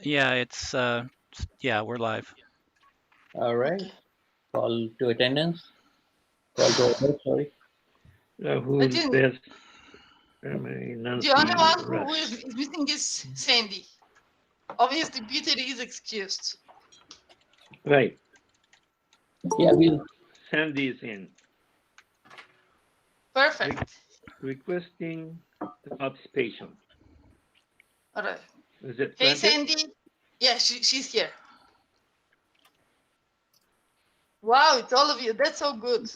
Yeah, yeah, we're live. All right. Okay. Call to attendance. Call to order, sorry. I Rahul, think Beth, the only Nancy, one who Russ. is missing is Sandy. Obviously, Peter is excused. Right. Yeah, we'll. Sandy is in. Perfect. Requesting the participation. All right. Is it Hey, granted? Sandy. Yeah, she's here. Wow, it's all of you. That's so good.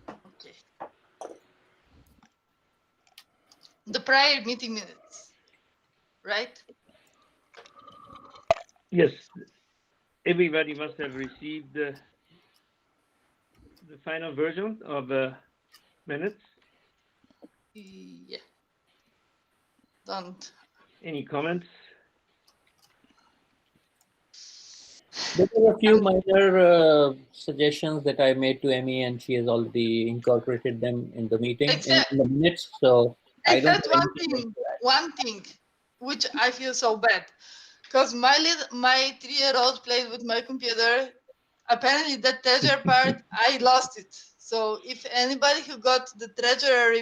Okay. The prior meeting minutes, right? Yes. Everybody must have received the final version of the minutes. Yeah. Don't. Any comments? There were a few minor suggestions that I made to Emmy, and she has already incorporated them in the meeting, in the minutes. So I don't Except have anything. one thing, which I feel so bad, because my 3-year-old played with my computer. Apparently, the treasure part I lost it. So if anybody who got the treasure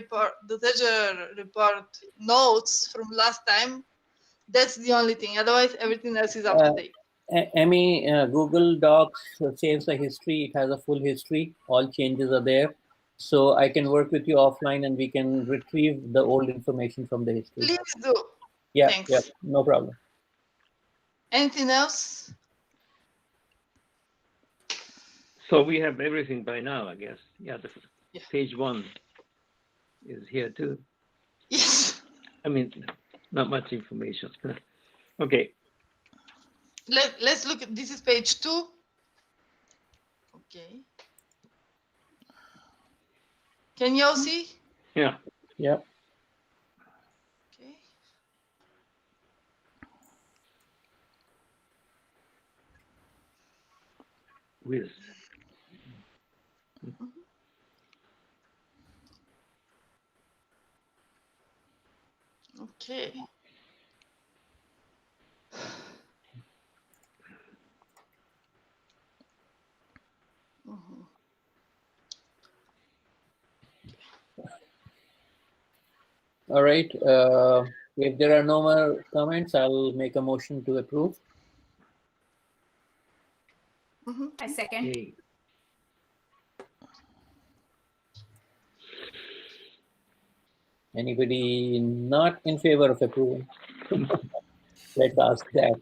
report notes from last time, that's the only thing. Otherwise, everything else is up to date. Emmy, Google Docs saves the history. It has a full history. All changes are there. So I can work with you offline and we can retrieve the old information from the history. Please do. Yeah, Thanks. yeah, no problem. Anything else? So we have everything by now, I guess. Yeah, Yeah. page 1 is here too. Yes. I mean, not much information. Okay. Let's look at this is page 2. Okay. Can you all see? Yeah. Yeah. Okay. Whiz. Okay. Mhm. All right. If there are no more comments, I'll make a motion to approve. I second. Okay. Anybody not in favor of approving? Let's ask that.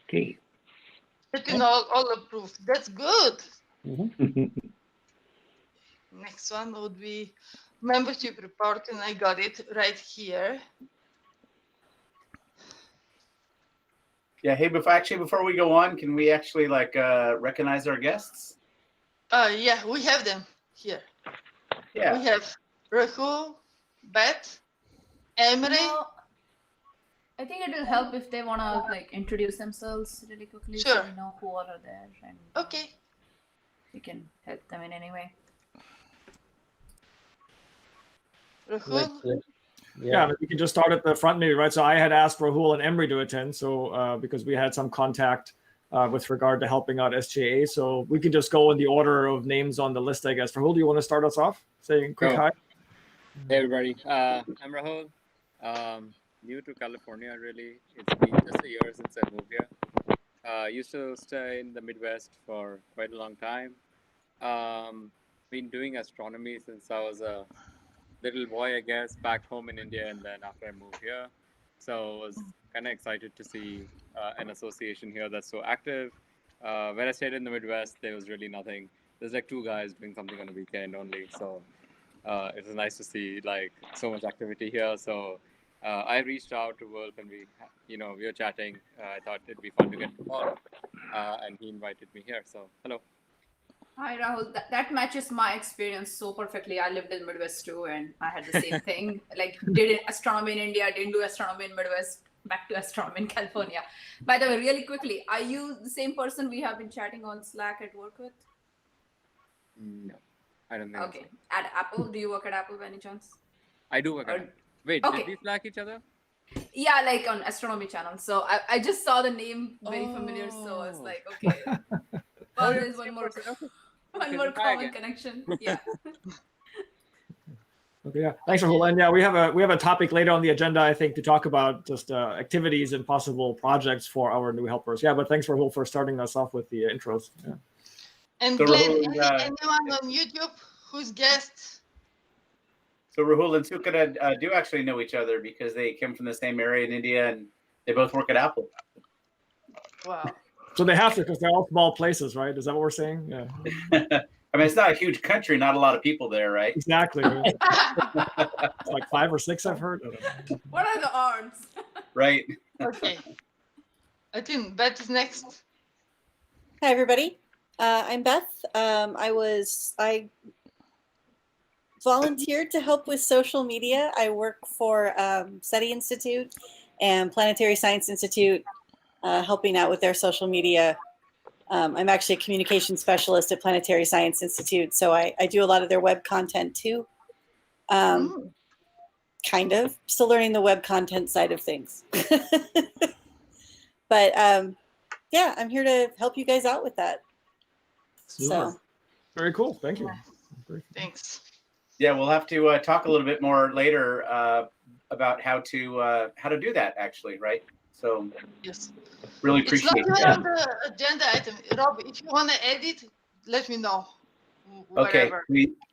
Okay. You can all approve. That's good. Mhm. Next one would be membership report, and I got it right here. Yeah. Hey, before we go on, can we actually recognize our guests? Yeah, we have them here. Yeah. We have Rahul, Beth, Emery. No, I think it will help if they want to like introduce themselves really quickly, so Sure. we know who all are there, and Okay. we can help them in any way. Rahul. Yeah, we can just start at the front maybe, right? So I had asked Rahul and Emery to attend, so because we had some contact with regard to helping out SJAA, so we can just go in the order of names on the list, I guess. Rahul, do you want to start us off? Saying quick hi. Hey everybody, I'm Rahul. New to California, really. It's been just a year since I moved here. Used to stay in the Midwest for quite a long time. Been doing astronomy since I was a little boy, I guess, back home in India, and then after I moved here. So I was kind of excited to see an association here that's so active. When I stayed in the Midwest, there was really nothing. There's like 2 guys doing something on the weekend only. So it was nice to see like so much activity here. So I reached out to Wolf and we were chatting. I thought it'd be fun to get involved, and he invited me here. So hello. Hi Rahul, that matches my experience so perfectly. I lived in Midwest too, and I had the same thing. Like, did astronomy in India, didn't do astronomy in Midwest. back to astronomy in California. By the way, really quickly, are you the same person we have been chatting on Slack at work with? No, I don't think Okay. so. At Apple, do you work at Apple by any chance? I do work on Or- it. Wait, Okay. did we Slack each other? Yeah, like on astronomy channel. So I just saw the name very familiar. So I was Oh. like, okay. Well, there's one more Okay. one Okay, more we'll try common again. connection. Yeah. Okay, yeah. Thanks, Rahul. And yeah, we have a topic later on the agenda, I think, to talk about just activities and possible projects for our new helpers. Yeah, but thanks, Rahul, for starting us off with the intros. Yeah. And So Glenn, Rahul, anyone on YouTube who's guest? So Rahul and Sukada do actually know each other because they came from the same area in India and they both work at Apple. Wow. So they have to, because they're all small places, right? Is that what we're saying? Yeah, I mean, it's not a huge country, not a lot of people there, right? exactly. It's like 5 or 6, I've heard. I don't know. What are the odds? Right. Okay. I think Beth is next. Hi, everybody. I'm Beth. I volunteered to help with social media. I work for SETI Institute and Planetary Science Institute, helping out with their social media. I'm actually a communication specialist at Planetary Science Institute, so I do a lot of their web content too. Kind of. Still learning the web content side of things. But yeah, I'm here to help you guys out with that. Super. So Very cool. Thank you. Thanks. Yeah, we'll have to talk a little bit more later about how to do that actually, right? So Yes. really It's appreciate not it. even on the agenda item. Rob, if you want to edit, let me know. Okay, Whatever.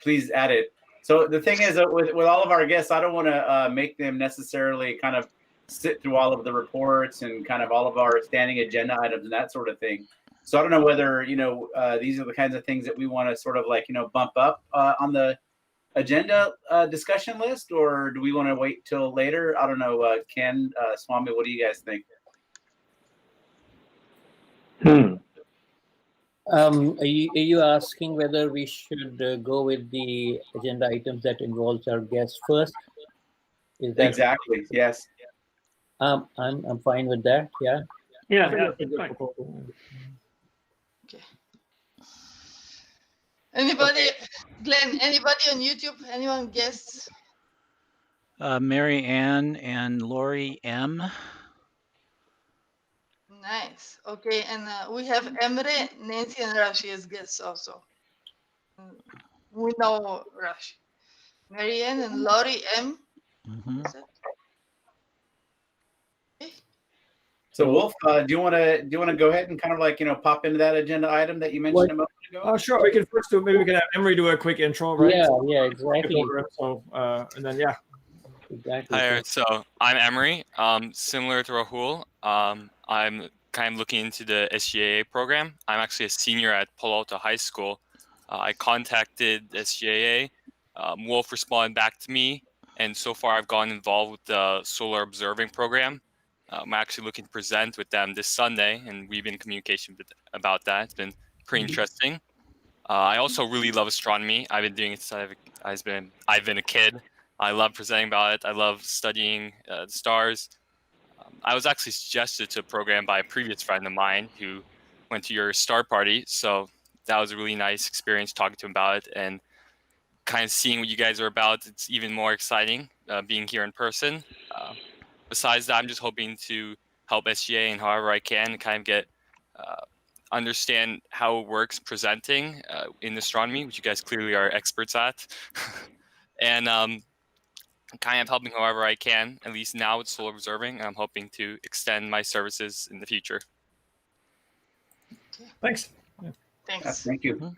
please add it. So the thing is that with all of our guests, I don't want to make them necessarily kind of sit through all of the reports and kind of all of our standing agenda items and that sort of thing. So I don't know whether, these are the kinds of things that we want to sort of like, bump up on the agenda discussion list, or do we want to wait till later? I don't know. Ken, Swami, what do you guys think? Are you asking whether we should go with the agenda items that involves our guests first? Is that Exactly. Yes. I'm fine with that. Yeah. Yeah, Yeah, that's fine. Okay. Anybody, Glenn, anybody on YouTube? Anyone guests? Mary Ann and Lori M. Nice. Okay, and we have Emre, Nancy, and Rashi as guests also. We know Rashi. Marianne and Lori M. Mhm. Is that? Okay. So Wolf, do you want to go ahead and kind of like pop into that agenda item that you mentioned a moment ago? Sure. We can first maybe we can have Emery do a quick intro, right? Yeah, exactly. So and then yeah. Exactly. Hi, so I'm Emery. Similar to Rahul, I'm kind of looking into the SJAA program. I'm actually a senior at Palo Alto High School. I contacted SJAA. Wolf responded back to me, and so far I've gotten involved with the solar observing program. I'm actually looking to present with them this Sunday, and we've been in communication about that. It's been pretty interesting. I also really love astronomy. I've been doing it since I've been a kid. I love presenting about it. I love studying the stars. I was actually suggested to a program by a previous friend of mine who went to your star party. So that was a really nice experience talking to him about it and kind of seeing what you guys are about. It's even more exciting being here in person. Besides that, I'm just hoping to help SJA and however I can kind of get understand how it works presenting in astronomy, which you guys clearly are experts at. And kind of helping however I can, at least now with solar observing. I'm hoping to extend my services in the future. Thanks. Thanks. Thank you.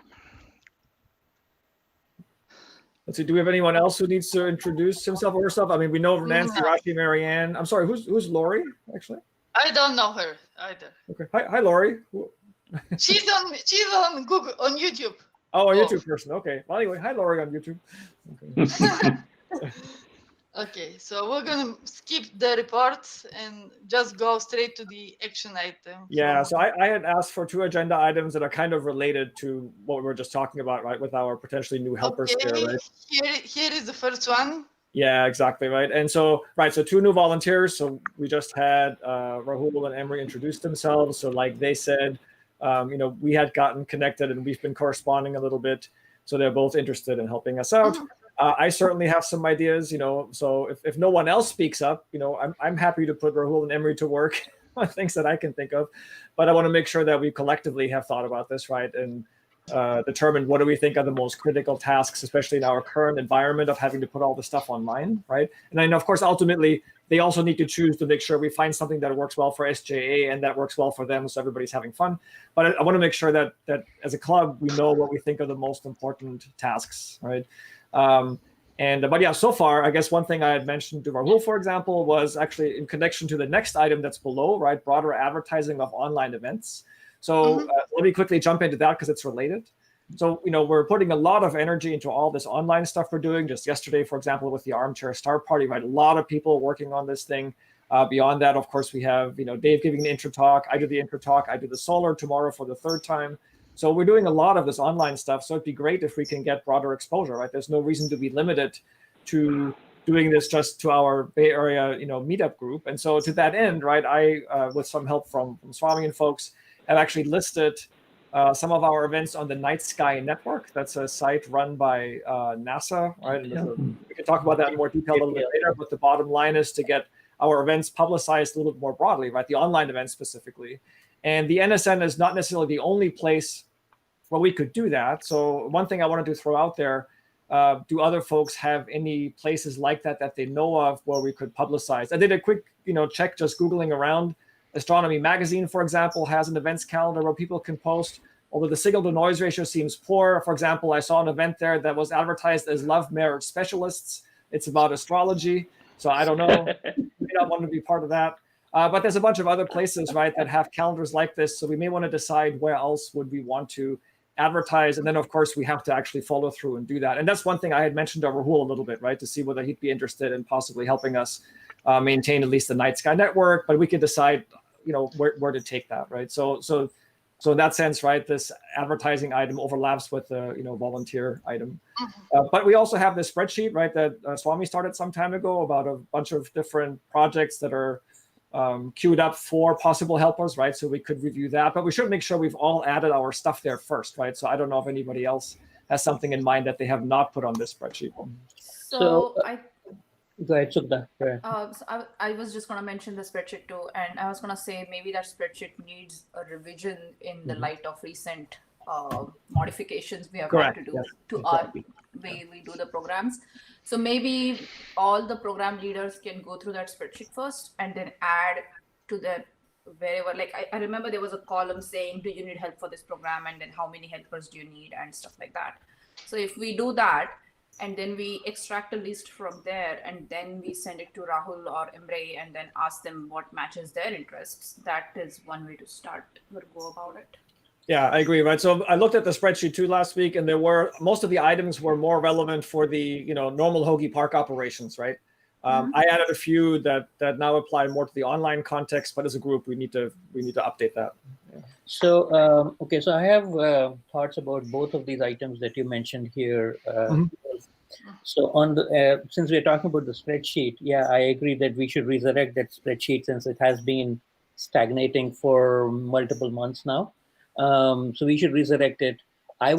Let's see. Do we have anyone else who needs to introduce himself or herself? I mean, we know Nancy, Rashi, Marianne. I'm sorry. Who's Lori? Actually. I don't know her either. Okay. Hi, Lori. She's on Google, on YouTube. Oh, a YouTube person. Okay. Well, anyway, hi, Lori on YouTube. Okay. Okay, so we're gonna skip the reports and just go straight to the action item. Yeah, so I had asked for 2 agenda items that are kind of related to what we were just talking about, right, with our potentially new helpers Okay, here, right? here is the first one. Yeah, exactly, right. And so, so 2 new volunteers. So we just had Rahul and Emery introduce themselves. So like they said, we had gotten connected and we've been corresponding a little bit. So they're both interested in helping us out. I certainly have some ideas, so if no one else speaks up, I'm happy to put Rahul and Emery to work on things that I can think of. But I want to make sure that we collectively have thought about this, right? And determine what do we think are the most critical tasks, especially in our current environment of having to put all the stuff online, right? And then, of course, ultimately, they also need to choose to make sure we find something that works well for SJAA and that works well for them, so everybody's having fun. But I want to make sure that as a club, we know what we think are the most important tasks, right? But yeah, so far, I guess one thing I had mentioned to Rahul, for example, was actually in connection to the next item that's below, right? Broader advertising of online events. So let me quickly jump into that because it's related. So, we're putting a lot of energy into all this online stuff we're doing. Just yesterday, for example, with the Armchair Star Party, right? A lot of people working on this thing. Beyond that, of course, we have, Dave giving the intro talk. I do the intro talk. I do the solar tomorrow for the 3rd time. So we're doing a lot of this online stuff. So it'd be great if we can get broader exposure, right? There's no reason to be limited to doing this just to our Bay Area, meetup group. And so to that end, right, I, with some help from Swami and folks, have actually listed some of our events on the Night Sky Network. That's a site run by NASA, right? And we can talk about that in more detail a little bit later, but the bottom line is to get our events publicized a little bit more broadly, right? The online events specifically. And the NSN is not necessarily the only place where we could do that. So one thing I wanted to throw out there, do other folks have any places like that they know of where we could publicize? I did a quick, check just Googling around. Astronomy Magazine, for example, has an events calendar where people can post, although the signal to noise ratio seems poor. For example, I saw an event there that was advertised as Love Marriage Specialists. It's about astrology. So I don't know. We may not want to be part of that. But there's a bunch of other places, right, that have calendars like this. So we may want to decide where else would we want to advertise. And then, of course, we have to actually follow through and do that. And that's one thing I had mentioned to Rahul a little bit, right, to see whether he'd be interested in possibly helping us maintain at least the Night Sky Network. But we can decide, where to take that, right? So in that sense, right, this advertising item overlaps with the volunteer item. But we also have this spreadsheet, right, that Swami started some time ago about a bunch of different projects that are queued up for possible helpers, right? So we could review that, but we should make sure we've all added our stuff there first, right? So I don't know if anybody else has something in mind that they have not put on this spreadsheet. So Go ahead, Sukda. Go ahead. So I was just going to mention the spreadsheet too, and I was going to say maybe that spreadsheet needs a revision in the light of recent modifications we have had to do to our way we do the programs. So maybe all the program leaders can go through that spreadsheet first and then add to that wherever. Like I remember there was a column saying, do you need help for this program? And then how many helpers do you need and stuff like that. So if we do that, and then we extract a list from there, and then we send it to Rahul or Emre and then ask them what matches their interests. That is one way to start or go about it. Yeah, I agree, right? So I looked at the spreadsheet too last week, and most of the items were more relevant for the normal Hoagie Park operations, right? I added a few that now apply more to the online context, but as a group, we need to update that. Yeah. So okay, so I have thoughts about both of these items that you mentioned here. So on the since we're talking about the spreadsheet, yeah, I agree that we should resurrect that spreadsheet since it has been stagnating for multiple months now. So we should resurrect it. I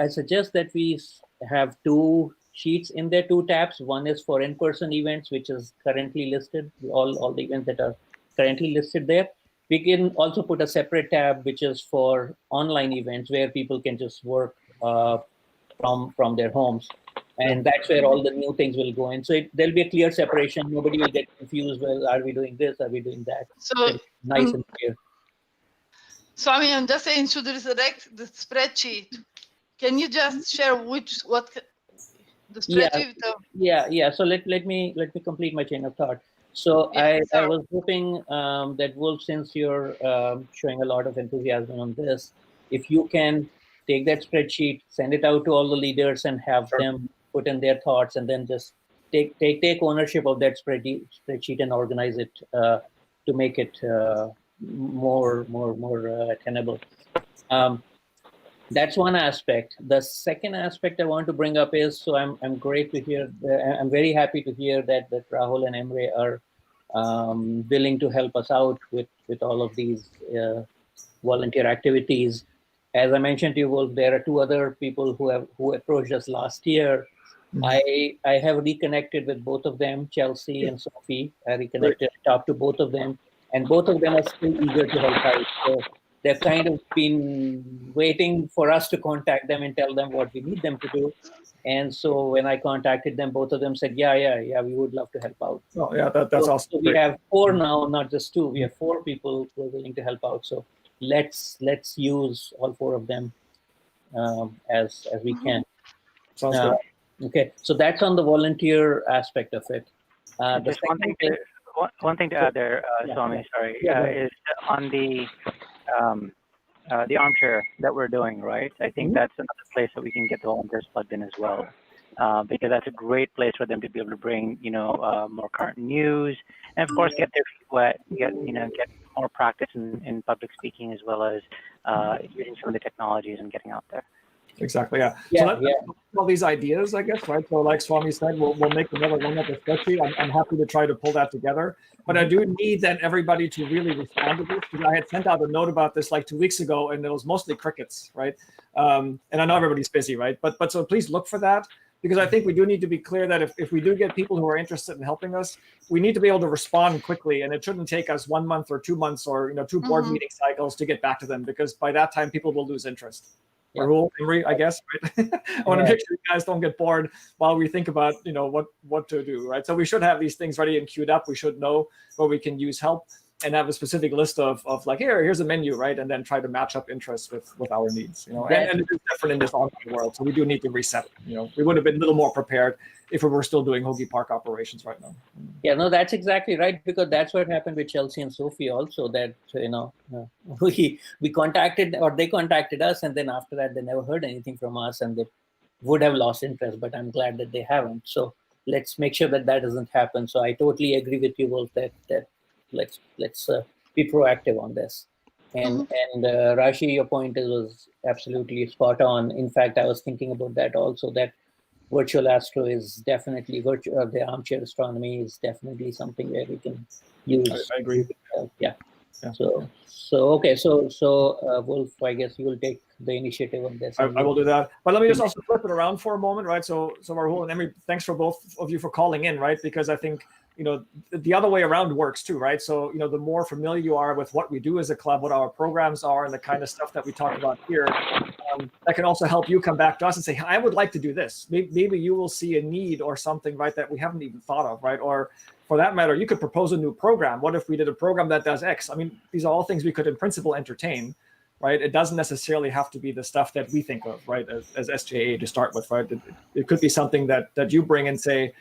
suggest that we have 2 sheets in there, 2 tabs. One is for in-person events, which is currently listed, all the events that are currently listed there. We can also put a separate tab, which is for online events where people can just work from their homes. And that's where all the new things will go in. So there'll be a clear separation. Nobody will get confused. Well, are we doing this? Are we doing that? So nice and clear. So I mean, I'm just saying, should resurrect the spreadsheet. Can you just share what the spreadsheet? Yeah. So let me complete my chain of thought. So I was hoping that Wolf, since you're showing a lot of enthusiasm on this, if you can take that spreadsheet, send it out to all the leaders, and have them put in their thoughts, and then just take ownership of that spreadsheet and organize it to make it more tenable. That's one aspect. The second aspect I want to bring up is, so I'm great to hear, I'm very happy to hear that Rahul and Emre are willing to help us out with all of these volunteer activities. As I mentioned to you, Wolf, there are two other people who approached us last year. I have reconnected with both of them, Chelsea and Sophie. I reconnected, talked to both of them, and both of them are still eager to help out. So they've kind of been waiting for us to contact them and tell them what we need them to do. And so when I contacted them, both of them said, yeah, we would love to help out. Oh, yeah, that's awesome. So we have 4 now, not just 2. We have 4 people who are willing to help out. So let's use all 4 of them as we can. Sounds good. Okay, so that's on the volunteer aspect of it. Just one thing to add there, Swami, sorry, is on the armchair that we're doing, right? I think that's another place that we can get the volunteers plugged in as well, because that's a great place for them to be able to bring, more current news, and of course get their feet wet, get more practice in public speaking, as well as using some of the technologies and getting out there. Exactly. Yeah. So all these ideas, I guess, right? So like Swami said, we'll make another one up, especially. I'm happy to try to pull that together. But I do need then everybody to really respond to this, because I had sent out a note about this like 2 weeks ago, and it was mostly crickets, right? And I know everybody's busy, right? But so please look for that, because I think we do need to be clear that if we do get people who are interested in helping us, we need to be able to respond quickly, and it shouldn't take us 1 month or 2 months or 2 board meeting cycles to get back to them, because by that time people will lose interest. Rahul, Emre, I guess, right? I want to make sure you guys don't get bored while we think about, what to do, right? So we should have these things ready and queued up. We should know where we can use help and have a specific list of like, here's a menu, right? And then try to match up interests with our needs, and it is different in this online world. So we do need to reset, we would have been a little more prepared if we were still doing Hoagie Park operations right now. Yeah, no, that's exactly right, because that's what happened with Chelsea and Sophie also, that, we contacted, or they contacted us, and then after that, they never heard anything from us, and they would have lost interest, but I'm glad that they haven't. So let's make sure that doesn't happen. So I totally agree with you, Wolf, that let's be proactive on this. And Rashi, your point was absolutely spot on. In fact, I was thinking about that also, that virtual astro is definitely the armchair astronomy is definitely something where we can use. I agree. Yeah. So okay. So Wolf, I guess you will take the initiative on this. I will do that. But let me just also flip it around for a moment, right? So Rahul and Emre, thanks for both of you for calling in, right? Because I think the other way around works too, right? So the more familiar you are with what we do as a club, what our programs are, and the kind of stuff that we talk about here, that can also help you come back to us and say, I would like to do this. Maybe you will see a need or something, right, that we haven't even thought of, right? Or for that matter, you could propose a new program. What if we did a program that does X? I mean, these are all things we could in principle entertain, right? It doesn't necessarily have to be the stuff that we think of, right, as SJAA to start with, right? It could be something that you bring and say,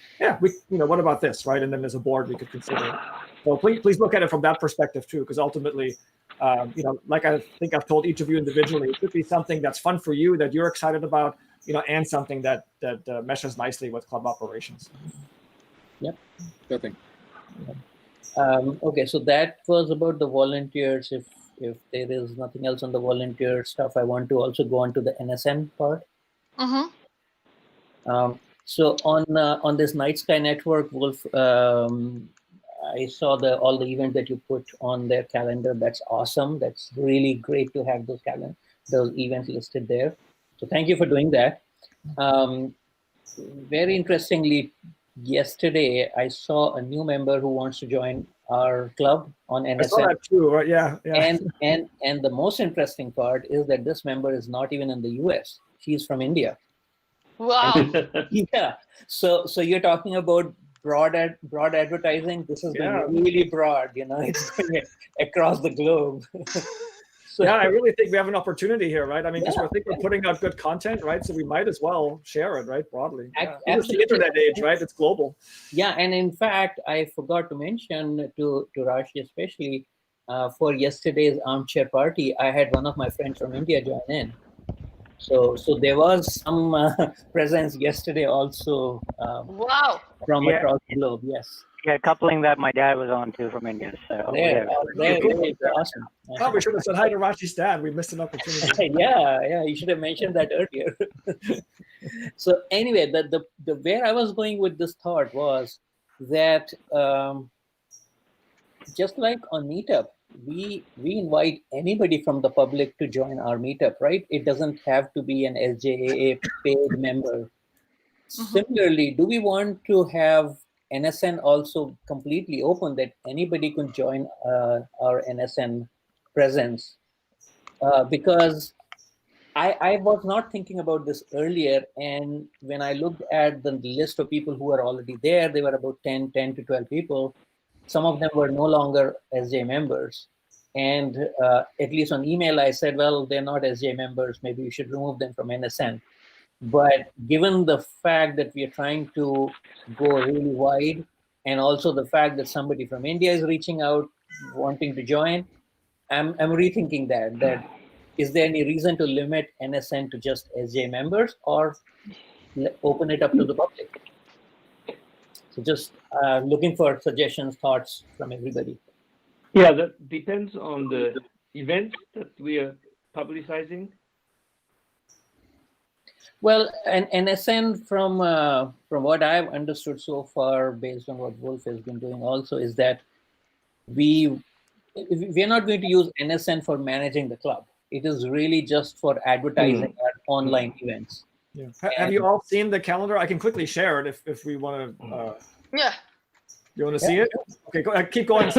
what about this, right? And then as a board, we could consider. So please look at it from that perspective too, because ultimately, like I think I've told each of you individually, it could be something that's fun for you, that you're excited about, and something that meshes nicely with club operations. Yep. Sure thing. Okay, so that was about the volunteers. If there is nothing else on the volunteer stuff, I want to also go on to the NSN part. So on this Night Sky Network, Wolf, I saw all the events that you put on their calendar. That's awesome. That's really great to have those events listed there. So thank you for doing that. Very interestingly, yesterday I saw a new member who wants to join our club on NSN. I saw that too, right? Yeah. And the most interesting part is that this member is not even in the US. She's from India. Wow. Yeah. So you're talking about broad advertising. This is really broad. It's going across the globe. So, I really think we have an opportunity here, right? I mean, because I think we're putting out good content, right? So we might as well share it, right, broadly. It's the internet age, right? It's global. Yeah, and in fact, I forgot to mention to Rashi especially, for yesterday's armchair party, I had one of my friends from India join in. So there was some presence yesterday also Wow. from Yeah. across the globe. Yes. Yeah, coupling that, my dad was on too from India. So There, yeah. awesome. Oh, we should have said hi to Rashi's dad. We missed an opportunity. Yeah, you should have mentioned that earlier. So anyway, the where I was going with this thought was that just like on Meetup, we invite anybody from the public to join our Meetup, right? It doesn't have to be an SJAA paid member. Similarly, do we want to have NSN also completely open, that anybody can join our NSN presence? Because I was not thinking about this earlier, and when I looked at the list of people who are already there, they were about 10 to 12 people. Some of them were no longer SJ members. And at least on email, I said, well, they're not SJ members. Maybe we should remove them from NSN. But given the fact that we are trying to go really wide, and also the fact that somebody from India is reaching out, wanting to join, I'm rethinking that is there any reason to limit NSN to just SJ members, or open it up to the public? So just looking for suggestions, thoughts from everybody. Yeah, that depends on the events that we are publicizing. Well, and NSN, from what I've understood so far, based on what Wolf has been doing also, is that we are not going to use NSN for managing the club. It is really just for advertising our online events. Yeah. Have you all seen the calendar? I can quickly share it if we want to. Yeah. You want to see it? Okay, keep going.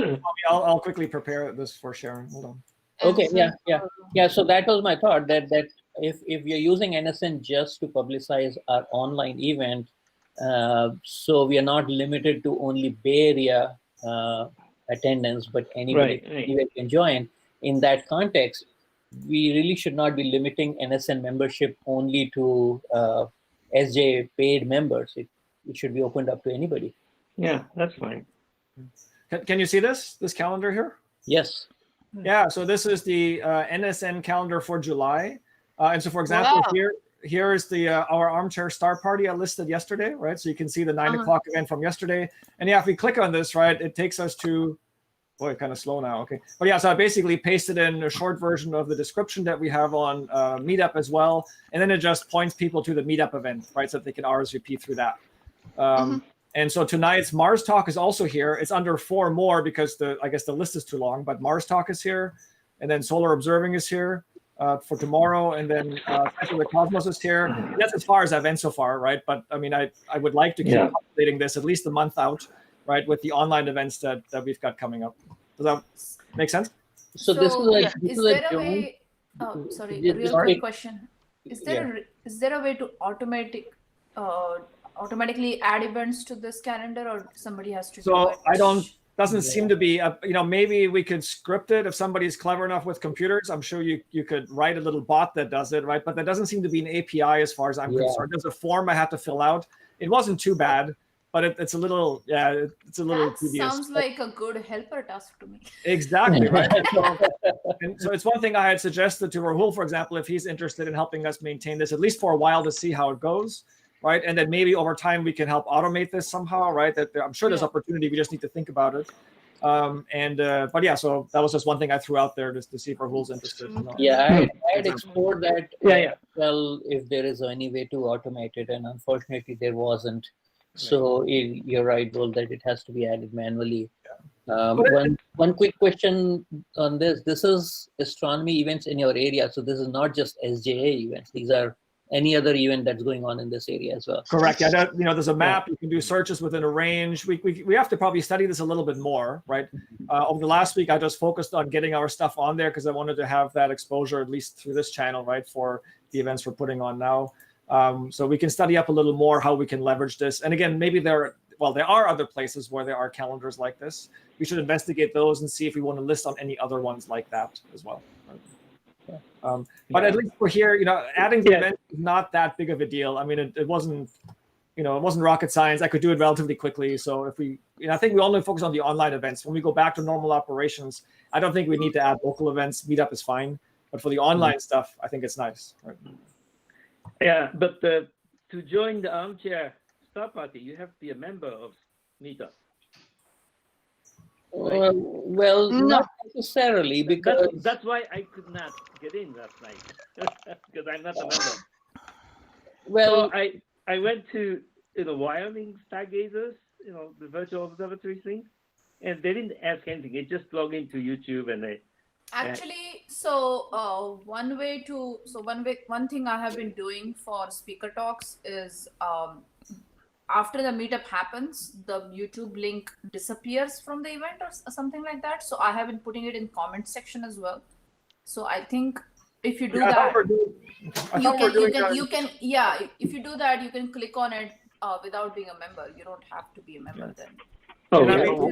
I'll quickly prepare this for sharing. Hold on. Okay, yeah. So that was my thought, that if you're using NSN just to publicize our online event, so we are not limited to only Bay Area attendance, but anybody can join. In that context, we really should not be limiting NSN membership only to SJ paid members. It should be opened up to anybody. Yeah, that's fine. Can you see this calendar here? Yes. Yeah, so this is the NSN calendar for July. And so, for example, here is the our Armchair Star Party I listed yesterday, right? So you can see the 9 o'clock event from yesterday. And yeah, if we click on this, right, it takes us to, boy, kind of slow now. Okay. But yeah, so I basically pasted in a short version of the description that we have on Meetup as well. And then it just points people to the Meetup event, right? So that they can RSVP through that. And so tonight's Mars Talk is also here. It's under 4 more because I guess the list is too long, but Mars Talk is here. And then Solar Observing is here for tomorrow. And then Central the Cosmos is here. And that's as far as I've been so far, right? But I mean, I would like to keep updating this at least a month out, right? With the online events that we've got coming up. Does that make sense? So this is there a way? Oh, sorry. A real quick question. Is there a way to automatically add events to this calendar, or somebody has to do it? Doesn't seem to be, maybe we could script it if somebody's clever enough with computers. I'm sure you could write a little bot that does it, right? But that doesn't seem to be an API as far as I'm concerned. There's a form I have to fill out. It wasn't too bad, but it's a little, it's a little tedious. Sounds like a good helper task to me. Exactly, right? So it's one thing I had suggested to Rahul, for example, if he's interested in helping us maintain this, at least for a while, to see how it goes. Right, and then maybe over time we can help automate this somehow, right? That I'm sure there's opportunity. We just need to think about it. But yeah, so that was just one thing I threw out there just to see if Rahul's interested. Yeah, I had explored that. Well, if there is any way to automate it, and unfortunately there wasn't. So you're right, Will, that it has to be added manually. One quick question on this. This is astronomy events in your area, so this is not just SJA events. These are any other event that's going on in this area as well. Correct. Yeah, there's a map. You can do searches within a range. We have to probably study this a little bit more, right? Over the last week, I just focused on getting our stuff on there because I wanted to have that exposure, at least through this channel, right, for the events we're putting on now. So we can study up a little more how we can leverage this. And again, maybe there are other places where there are calendars like this. We should investigate those and see if we want to list on any other ones like that as well. Right? But at least we're here, adding the event is not that big of a deal. I mean, it wasn't, it wasn't rocket science. I could do it relatively quickly. So if we, I think we only focus on the online events. When we go back to normal operations, I don't think we need to add local events. Meetup is fine. But for the online stuff, I think it's nice. Right? Yeah, but to join the Armchair Star Party, you have to be a member of Meetup. Right? Well, not necessarily, because that's why I could not get in last night because I'm not a member. Well, so I went to Wyoming Stargazers, the virtual observatory thing, and they didn't ask anything. They just log into YouTube and they. Actually, so one thing I have been doing for speaker talks is after the meetup happens, the YouTube link disappears from the event or something like that. So I have been putting it in comment section as well. So I think if you do that, if you do that, you can click on it without being a member. You don't have to be a member then. Oh,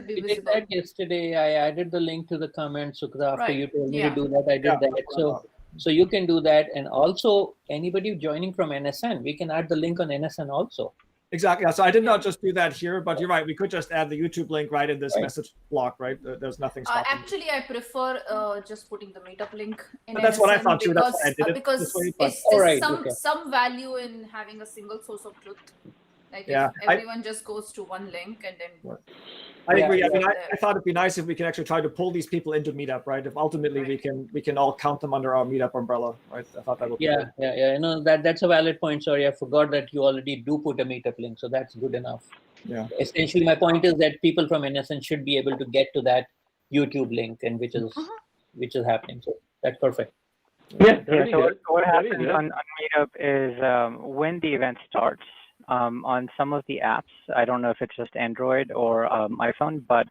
we did that yesterday. I added the link to the comments. So after you told me to do that, I did that. So you can do that, and also anybody joining from NSN, we can add the link on NSN also. Exactly. So I did not just do that here, but you're right. We could just add the YouTube link right in this message block, right? There's nothing stopping. Actually, I prefer just putting the meetup link in. But that's what I thought too. That's why I did it because this way, there's some value in having a single source of truth. Like if everyone just goes to one link and then. I agree. I mean, I thought it'd be nice if we can actually try to pull these people into Meetup, right? If ultimately we can all count them under our Meetup umbrella, right? I thought that would be great. No, that's a valid point. Sorry, I forgot that you already do put a Meetup link, so that's good enough. Yeah. Essentially, my point is that people from NSN should be able to get to that YouTube link, and which is happening. So that's perfect. Yeah. So what happens on Meetup is when the event starts. On some of the apps, I don't know if it's just Android or iPhone, but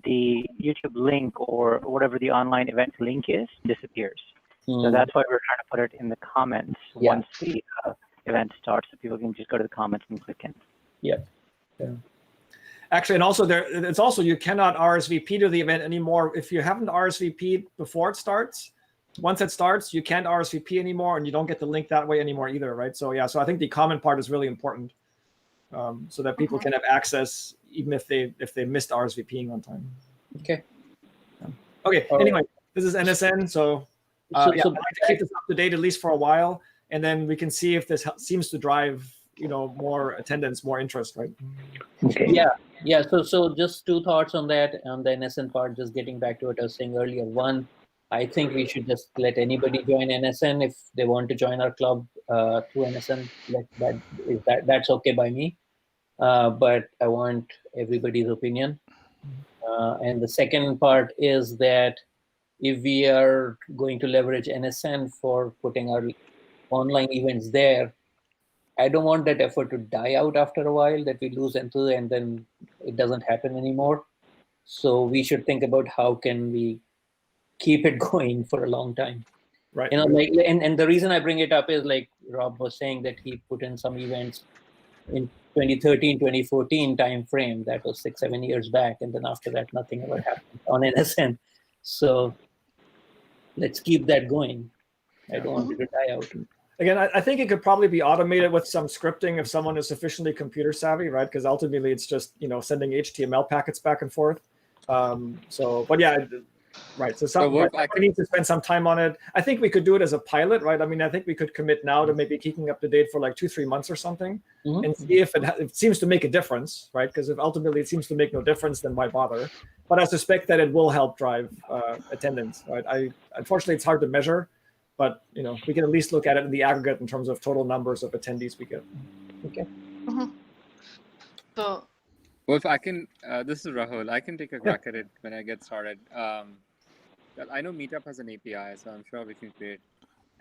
the YouTube link or whatever the online event link is disappears. So that's why we're trying to put it in the comments once the event starts, so people can just go to the comments and click in. Yeah. Actually, and also it's also you cannot RSVP to the event anymore if you haven't RSVP'd before it starts. Once it starts, you can't RSVP anymore, and you don't get the link that way anymore either, right? So so I think the comment part is really important, so that people can have access even if they missed RSVPing on time. Okay. Okay. Anyway, this is NSN, so I'd like to keep this up to date at least for a while, and then we can see if this seems to drive more attendance, more interest, right? Okay. Yeah. So just two thoughts on that, on the NSN part. Just getting back to what I was saying earlier. One, I think we should just let anybody join NSN if they want to join our club through NSN. That's okay by me. But I want everybody's opinion. And the second part is that if we are going to leverage NSN for putting our online events there, I don't want that effort to die out after a while, that we lose enthusiasm and then it doesn't happen anymore. So we should think about how can we keep it going for a long time. Right. And the reason I bring it up is like Rob was saying that he put in some events in 2013, 2014 time frame. That was 6-7 years back. And then after that, nothing ever happened on NSN. So let's keep that going. I don't want it to die out. Again, I think it could probably be automated with some scripting if someone is sufficiently computer savvy, right? Because ultimately it's just, sending HTML packets back and forth. But yeah, right. So we need to spend some time on it. I think we could do it as a pilot, right? I mean, I think we could commit now to maybe keeping up to date for like 2-3 months or something and see if it seems to make a difference, right? Because if ultimately it seems to make no difference, then why bother? But I suspect that it will help drive attendance, right? Unfortunately, it's hard to measure, but we can at least look at it in the aggregate in terms of total numbers of attendees we get. Okay. So, well, if I can, this is Rahul. I can take a crack at it when I get started. I know Meetup has an API, so I'm sure we can create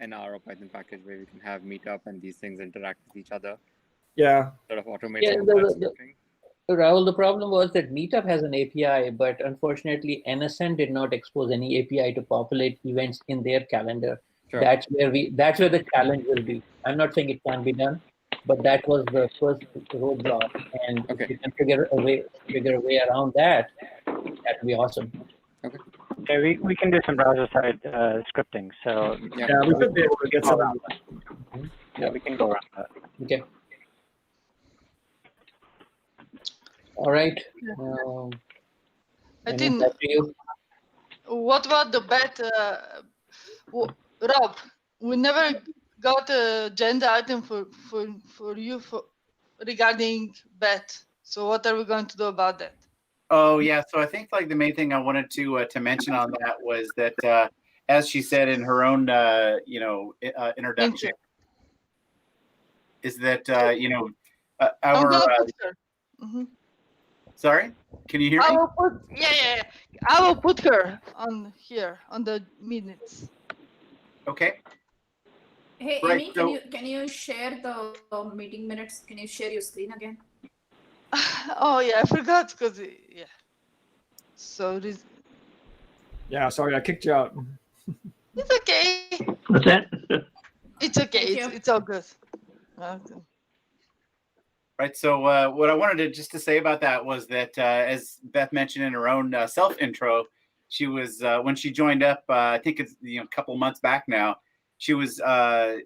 an R or Python package where we can have Meetup and these things interact with each other. Yeah. Sort of automate some of that scripting. Rahul, the problem was that Meetup has an API, but unfortunately, NSN did not expose any API to populate events in their calendar. Sure. That's where the challenge will be. I'm not saying it can't be done, but that was the first roadblock. And if you can figure a way around that, that'd be awesome. Okay. Yeah, we can do some browser side scripting. So yeah, we could be able to get some around that. Yeah, we can go around that. Okay. All right. I think. What about the bet, Rob? We never got a agenda item for you regarding Beth. So what are we going to do about that? Oh yeah, so I think like the main thing I wanted to mention on that was that as she said in her own introduction, is that I'm our gonna put her. Mm-hmm. Sorry, can you hear me? I will put I will put her on here on the minutes. Okay. Hey, Right, Amy, so- can you share the meeting minutes? Can you share your screen again? Oh yeah, I forgot because yeah. So this. Yeah, sorry, I kicked you out. It's okay. What's that? It's okay. It's all good. Okay. Right. So what I wanted to say about that was that as Beth mentioned in her own self intro, she was when she joined up. I think it's a couple of months back now. She was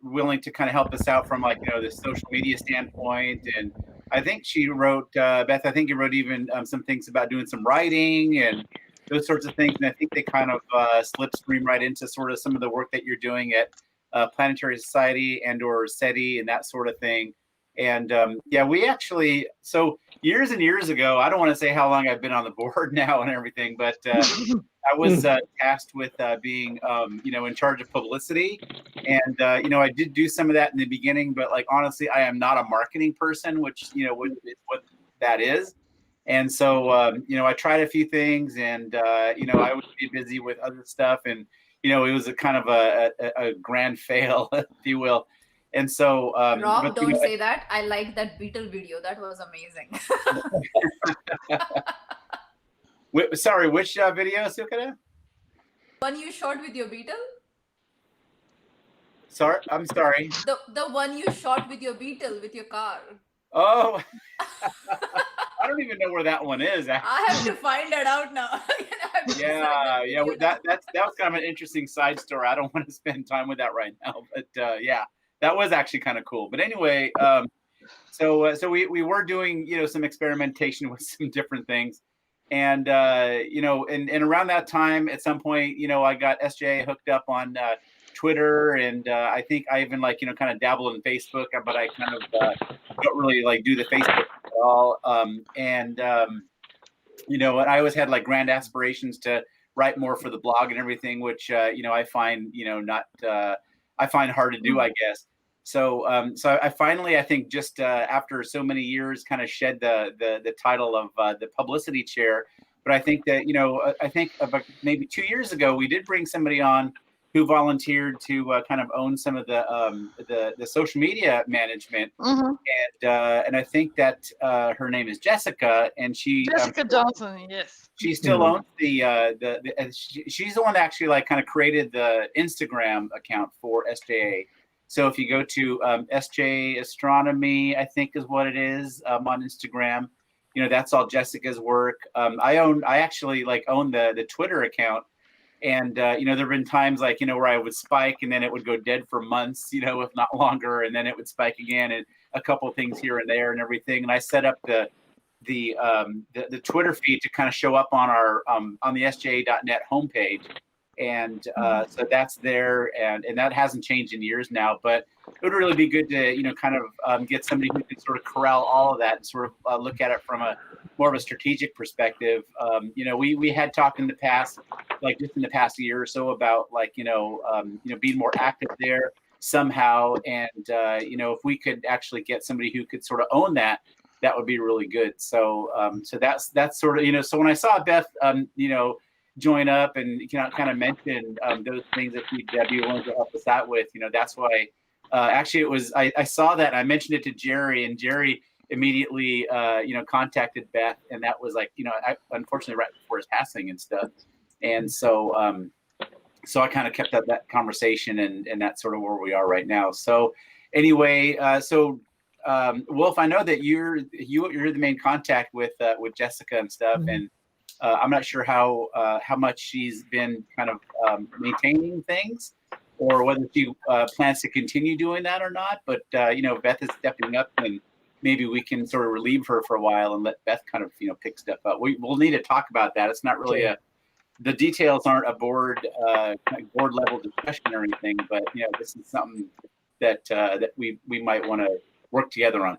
willing to kind of help us out from the social media standpoint, and I think she wrote Beth. I think you wrote even some things about doing some writing and those sorts of things. And I think they kind of slipstream right into sort of some of the work that you're doing at Planetary Society and/or SETI and that sort of thing. And yeah, we actually, so years and years ago, I don't want to say how long I've been on the board now and everything, but I was tasked with being, in charge of publicity. And, I did do some of that in the beginning, but honestly, I am not a marketing person, which, what that is. And so, I tried a few things and, I would be busy with other stuff. And, it was a kind of a grand fail, if you will. And so, Rob, don't say that. I like that Beetle video. That was amazing. Sorry, which video, Sukada? One you shot with your Beetle? Sorry, I'm sorry. The one you shot with your Beetle with your car. Oh, I don't even know where that one is. Actually. I have to find that out now. Yeah. That was kind of an interesting side story. I don't want to spend time with that right now, but yeah, that was actually kind of cool. But anyway, so we were doing some experimentation with some different things, and and around that time, at some point, I got SJAA hooked up on Twitter, and I think I even kind of dabbled in Facebook, but I kind of don't really do the Facebook at all. I always had grand aspirations to write more for the blog and everything, which I find I find hard to do, I guess. So I finally, I think, just after so many years, kind of shed the title of the publicity chair. But I think that I think about maybe 2 years ago, we did bring somebody on who volunteered to kind of own some of the social media management, and I think that her name is Jessica, and Jessica Johnson, yes, she still owns she's the one that actually kind of created the Instagram account for SJAA. So if you go to SJ-Astronomy, I think is what it is on Instagram, that's all Jessica's work. I actually own the Twitter account. And, there've been times where I would spike and then it would go dead for months, if not longer. And then it would spike again and a couple of things here and there and everything. And I set up the Twitter feed to kind of show up on our, on the SJA.net homepage. And so that's there. And that hasn't changed in years now, but it would really be good to, kind of get somebody who can sort of corral all of that and sort of look at it from more of a strategic perspective. We had talked in the past, just in the past year or so about being more active there somehow. And, if we could actually get somebody who could sort of own that would be really good. So, so that's sort of, so when I saw Beth, join up and kind of mention those things that we'd be willing to help us out with, that's why, actually it was, I saw that and I mentioned it to Jerry, and Jerry immediately, contacted Beth, and that was unfortunately right before his passing and stuff. And so, so I kind of kept up that conversation, and that's sort of where we are right now. So anyway, Wolf, I know that you're the main contact with Jessica and stuff, and I'm not sure how much she's been kind of maintaining things, or whether she plans to continue doing that or not. But Beth is stepping up, and maybe we can sort of relieve her for a while and let Beth kind of pick stuff up. We'll need to talk about that. It's not really the details aren't a board level discussion or anything, but this is something that we might want to work together on.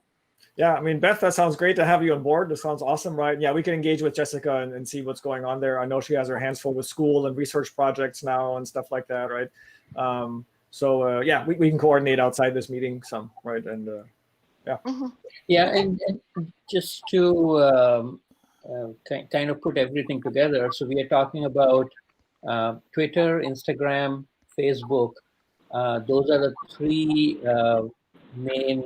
Yeah, I mean, Beth, that sounds great to have you on board. That sounds awesome, right? Yeah, we can engage with Jessica and see what's going on there. I know she has her hands full with school and research projects now and stuff like that, right? Yeah, we can coordinate outside this meeting some, right? And yeah. Yeah, and just to kind of put everything together, so we are talking about Twitter, Instagram, Facebook. Those are the three main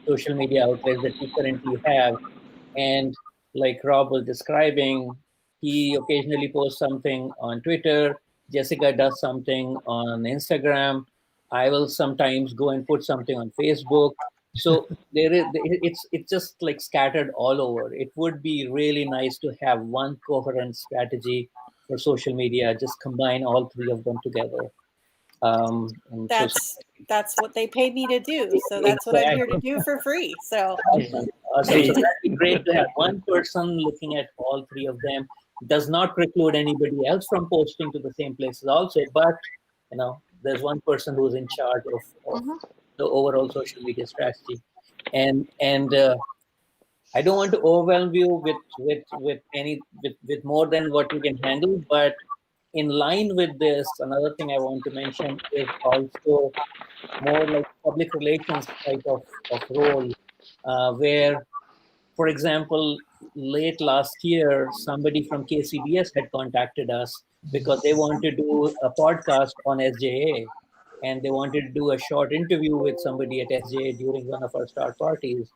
social media outlets that we currently have. And like Rob was describing, he occasionally posts something on Twitter. Jessica does something on Instagram. I will sometimes go and put something on Facebook. So it's just like scattered all over. It would be really nice to have one coherent strategy for social media. Just combine all three of them together. And that's what they paid me to do. So that's what I'm here to do for free. So awesome. So that'd be great to have one person looking at all three of them. Does not preclude anybody else from posting to the same places also, but there's one person who's in charge of the overall social media strategy. And I don't want to overwhelm you with more than what you can handle, but in line with this, another thing I want to mention is also more like public relations type of role, where, for example, late last year, somebody from KCBS had contacted us because they wanted to do a podcast on SJAA, and they wanted to do a short interview with somebody at SJAA during one of our star parties.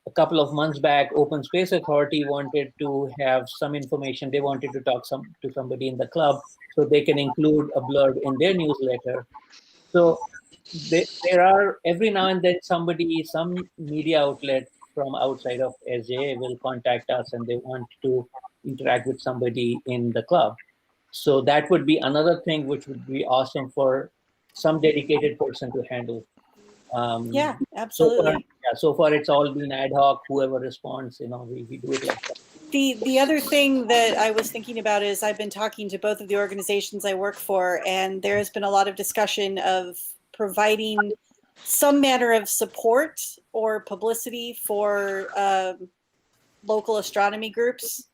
A couple of months back, Open Space Authority wanted to have some information. They wanted to talk to somebody in the club so they can include a blurb in their newsletter. So there are, every now and then, some media outlet from outside of SJA will contact us and they want to interact with somebody in the club. So that would be another thing which would be awesome for some dedicated person to handle. Yeah, absolutely. So far it's all been ad hoc. Whoever responds, we do it like that. The other thing that I was thinking about is I've been talking to both of the organizations I work for, and there has been a lot of discussion of providing some manner of support or publicity for local astronomy groups.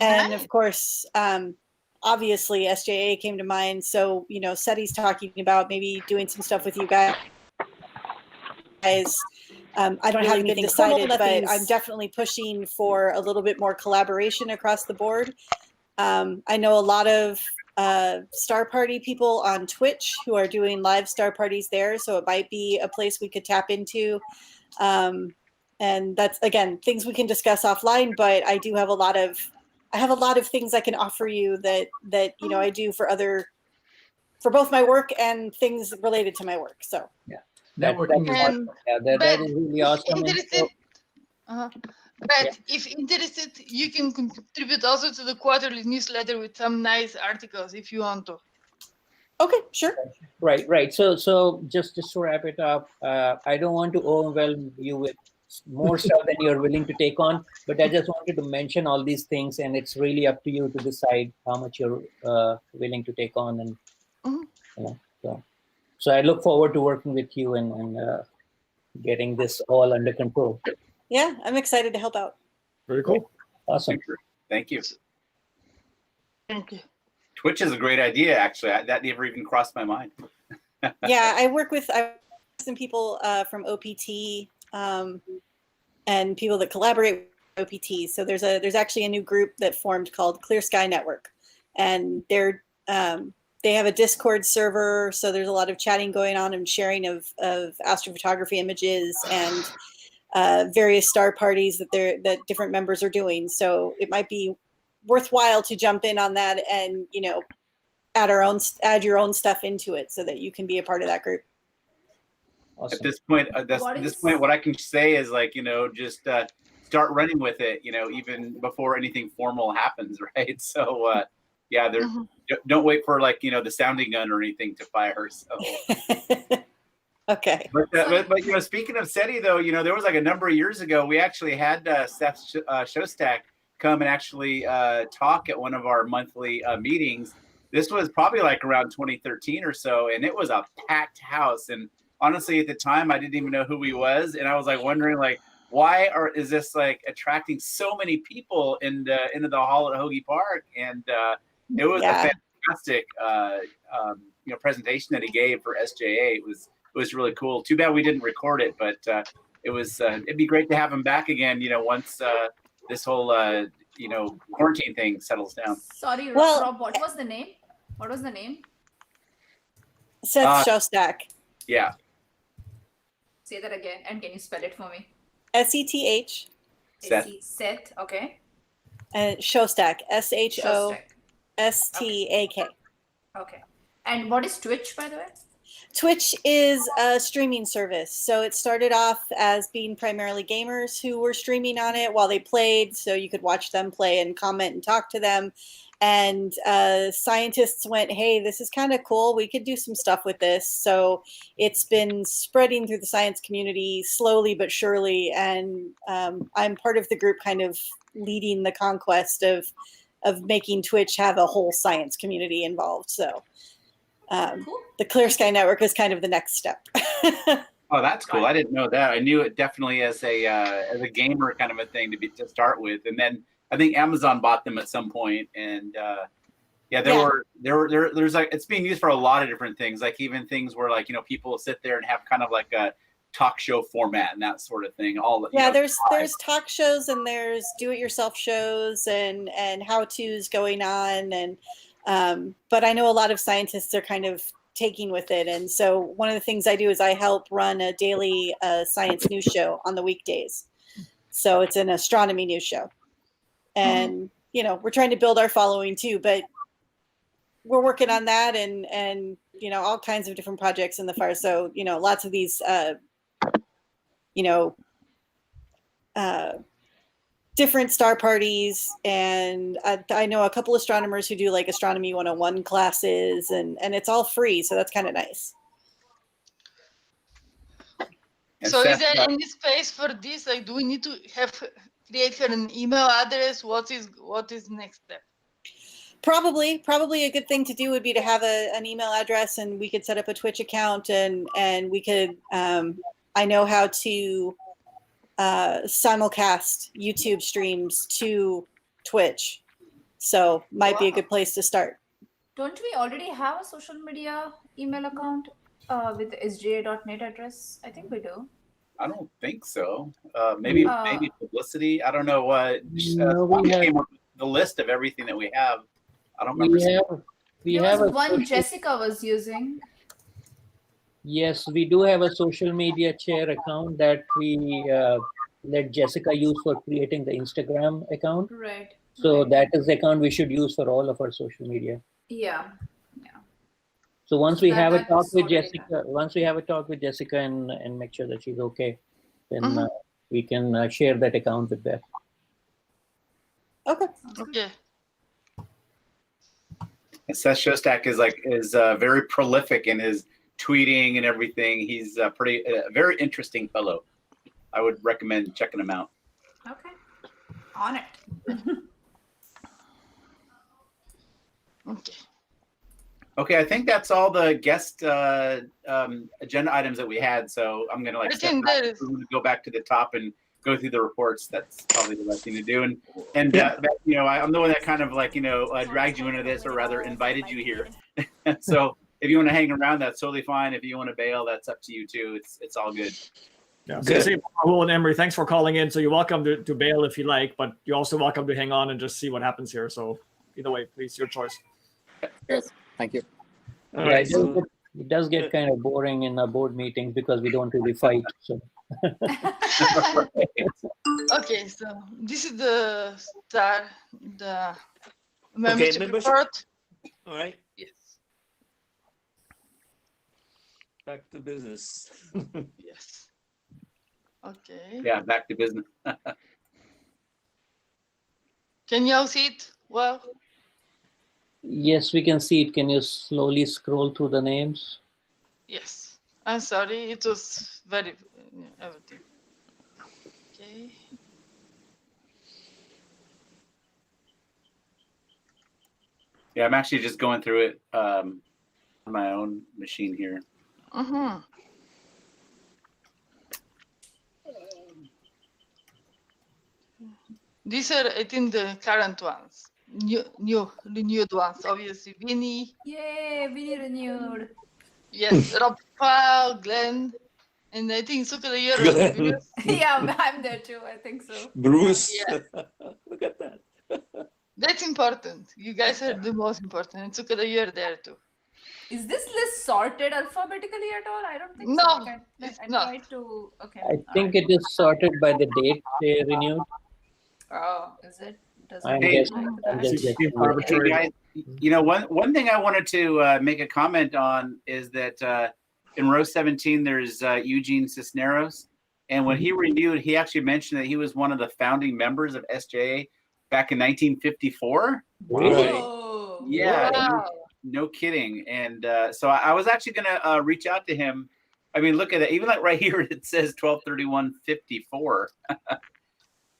And of course, obviously SJAA came to mind. So, SETI's talking about maybe doing some stuff with you guys. I don't have anything decided, but I'm definitely pushing for a little bit more collaboration across the board. I know a lot of Star Party people on Twitch who are doing live Star Parties there, so it might be a place we could tap into. And that's, again, things we can discuss offline, but I do have a lot of things I can offer you that I do for both my work and things related to my work. So yeah. That is really awesome. But if interested, you can contribute also to the quarterly newsletter with some nice articles if you want to. Okay, sure. Right. So just to wrap it up, I don't want to overwhelm you with more stuff than you're willing to take on, but I just wanted to mention all these things, and it's really up to you to decide how much you're willing to take on, and So I look forward to working with you and getting this all under control. Yeah, I'm excited to help out. Very cool. Awesome. Thank you. Thank you. Twitch is a great idea, actually. That never even crossed my mind. Yeah, I work with some people from OPT and people that collaborate with OPT. So there's actually a new group that formed called Clear Sky Network, and they have a Discord server, so there's a lot of chatting going on and sharing of astrophotography images and various star parties that different members are doing. So it might be worthwhile to jump in on that and add your own stuff into it so that you can be a part of that group. Awesome. At this point, what I can say is just start running with it. Even before anything formal happens, right? So. Yeah, don't wait for the sounding gun or anything to fire. So. Okay. But speaking of SETI though, there was a number of years ago we actually had Seth Shostak come and actually talk at one of our monthly meetings, this was probably like around 2013 or so, and it was a packed house. And honestly, at the time, I didn't even know who he was, and I was like wondering like, why is this like attracting so many people into the hall at Hoagie Park? And it was a fantastic presentation that he gave for SJAA. It was really cool. Too bad we didn't record it, but it was it'd be great to have him back again. Once this whole quarantine thing settles down. Sorry, Rob. What was the name? Seth Shostak. Yeah. Say that again, and can you spell it for me? Seth. Seth. Okay. And Shostak. Shostak. Okay. And what is Twitch, by the way? Twitch is a streaming service. So it started off as being primarily gamers who were streaming on it while they played. So you could watch them play and comment and talk to them. And scientists went, hey, this is kind of cool. We could do some stuff with this. So it's been spreading through the science community slowly but surely. And I'm part of the group kind of leading the conquest of making Twitch have a whole science community involved. So the Clear Sky Network is kind of the next step. Oh, that's cool. I didn't know that. I knew it definitely as a gamer kind of a thing to start with. And then I think Amazon bought them at some point, and there's like, it's being used for a lot of different things, like even things where like people sit there and have kind of like a talk show format and that sort of thing. There's talk shows and there's do-it-yourself shows and how-tos going on, and but I know a lot of scientists are kind of taking with it, and so one of the things I do is I help run a daily science news show on the weekdays. So it's an astronomy news show. And, we're trying to build our following too, but we're working on that and all kinds of different projects in the fire. So, lots of these, different star parties. And I know a couple astronomers who do like Astronomy 101 classes and it's all free. So that's kind of nice. So is there any space for this? Like, do we need to create an email address? What is next step? Probably a good thing to do would be to have an email address, and we could set up a Twitch account, and we could. I know how to simulcast YouTube streams to Twitch, so might be a good place to start. Don't we already have a social media email account with the SJA.net address? I think we do. I don't think so. Maybe publicity. I don't know what. We came up with the list of everything that we have. I don't remember. There was one Jessica was using. Yes, we do have a social media chair account that we let Jessica use for creating the Instagram account. Right. So that is the account we should use for all of our social media. Yeah. So once we have a talk with Jessica, and make sure that she's okay, then we can share that account with Beth. Okay. Seth Shostak is very prolific in his tweeting and everything. He's a very interesting fellow. I would recommend checking him out. Okay. On it. Okay. Okay, I think that's all the guest agenda items that we had. So I'm gonna go back to the top and go through the reports. That's probably the right thing to do. And I'm the one that kind of dragged you into this, or rather invited you here. So if you want to hang around, that's totally fine. If you want to bail, that's up to you too. It's all good. Yeah. So Rahul and Emery, thanks for calling in. So you're welcome to bail if you like, but you're also welcome to hang on and just see what happens here. So either way, please, your choice. Yes. Thank you. All right. It does get kind of boring in our board meetings because we don't really fight. So. Okay, so this is the membership report. All right. Yes. Back to business. Yes. Okay. Yeah, back to business. Can you all see it? Well. Yes, we can see it. Can you slowly scroll through the names? Yes. I'm sorry. It was very everything. Okay. Yeah, I'm actually just going through it on my own machine here. Mm-hmm. These are, I think, the current ones. Renewed ones, obviously. Vinny. Yay, Vinny renewed. Yes, Rob Powell, Glenn, and I think Suka the Year. Glenn. Yeah, I'm there too. I think so. Bruce. Yeah. Look at that. That's important. You guys are the most important. And Suka the Year there too. Is this list sorted alphabetically at all? I don't think No, so. it's I not. tried to. Okay. I think it is sorted by the date they renewed. Oh, is it? Does I'm it guessing. like I'm that? just guessing. Hey guys, you know, one thing I wanted to make a comment on is that in row 17 there's Eugene Cisneros, and when he renewed, he actually mentioned that he was one of the founding members of SJAA back in 1954. Really? Whoa. Yeah, Wow. no kidding. And so I was actually gonna reach out to him. I mean, look at it. Even like right here, it says 12/31/54.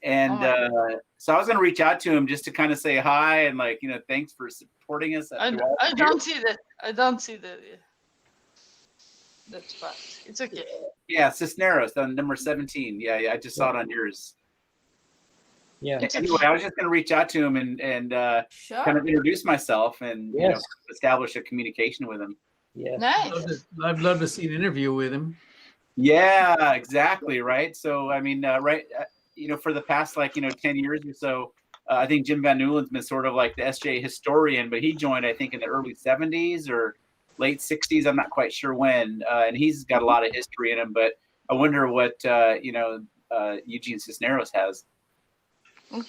And so I was gonna reach out to him just to kind of say hi and like, you know, thanks for supporting us. I don't see that. I don't see that. Yeah. That's fine. It's okay. Yeah, Cisneros on number 17. Yeah, I just saw it on yours. Yeah. Anyway, I was just gonna reach out to him and Sure. kind of introduce myself and you know, Yes. establish a communication with him. Yes. Nice. I'd love to see an interview with him. Yeah, exactly. Right. So, I mean, you know, for the past, like, you know, 10 years or so, I think Jim Van Newland's been sort of like the SJ historian, but he joined, I think, in the early 70s or late 60s. I'm not quite sure when. And he's got a lot of history in him, but I wonder what, you know, Eugene Cisneros has,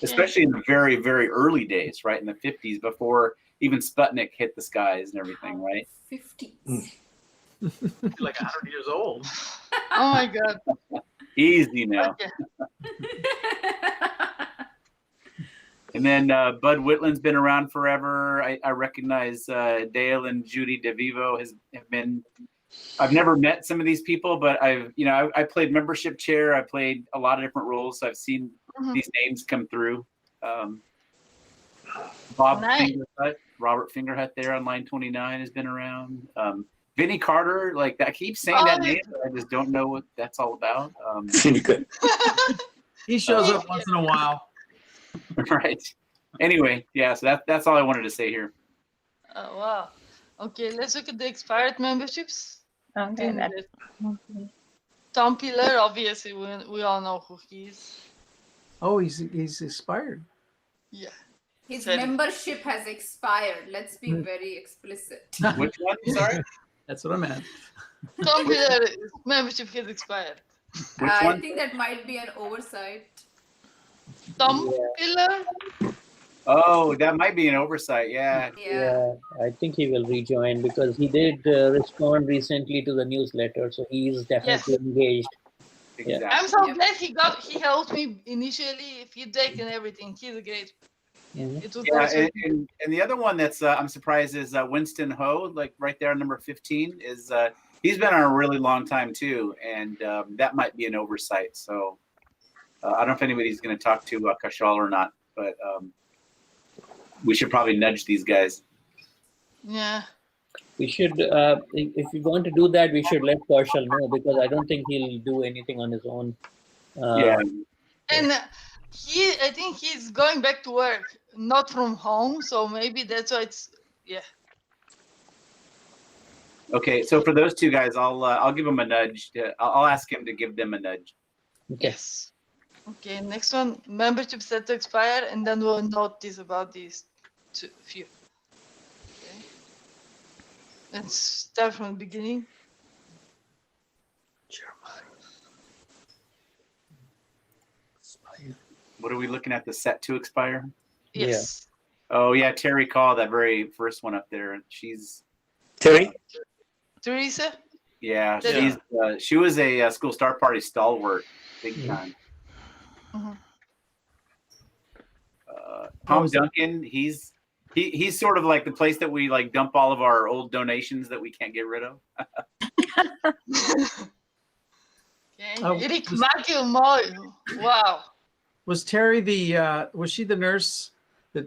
especially in the very, very early days, right? In the 50s, before even Sputnik hit the skies and everything, right? 50s. Like 100 years old. Oh my God. Easy now. Okay. And then Bud Whitland's been around forever. I recognize Dale and Judy DeVivo have been. I've never met some of these people, but I played membership chair. I played a lot of different roles, so I've seen these names come through. Bob Fingerhut, Robert Fingerhut there on line 29 has been around. Vinny Carter, like that. I keep saying that name, but I just don't know what that's all about. He shows up once in a while. Right. Anyway, yeah, so that's all I wanted to say here. Oh, wow. Okay, let's look at the expired memberships. Okay. Tom Pillar, obviously, we all know who he is. Oh, he's expired. Yeah. His membership has expired. Let's be very explicit. Which one? Sorry? That's what I meant. Tom Pillar membership has expired. I think that might be an oversight. Tom Pillar? Oh, that might be an oversight. Yeah. Yeah, I think he will rejoin because he did respond recently to the newsletter, so he is definitely engaged. Exactly. I'm so glad he helped me initially, feedback and everything. He's great. It was And the other one that's I'm surprised is Winston Ho, like right there, number 15, is he's been on a really long time too, and that might be an oversight. So I don't know if anybody's going to talk to Kashal or not, but we should probably nudge these guys. Yeah. We should, if we want to do that, we should let Kaushal know because I don't think he'll do anything on his own. And I think he's going back to work, not from home, so maybe that's why it's Okay, so for those two guys, I'll give them a nudge. I'll ask him to give them a nudge. Yes. Okay, next one, membership set to expire, and then we'll notice about these few. Okay. Let's start from the beginning. What are we looking at? The set to expire? Yes. Oh yeah, Terry Call, that very first one up there. She's Terry. Teresa. Yeah, she was a school star party stalwart, big time. Tom Duncan, he's sort of like the place that we like dump all of our old donations that we can't get rid of. Eric Matthew, wow. Was Terry was she the nurse?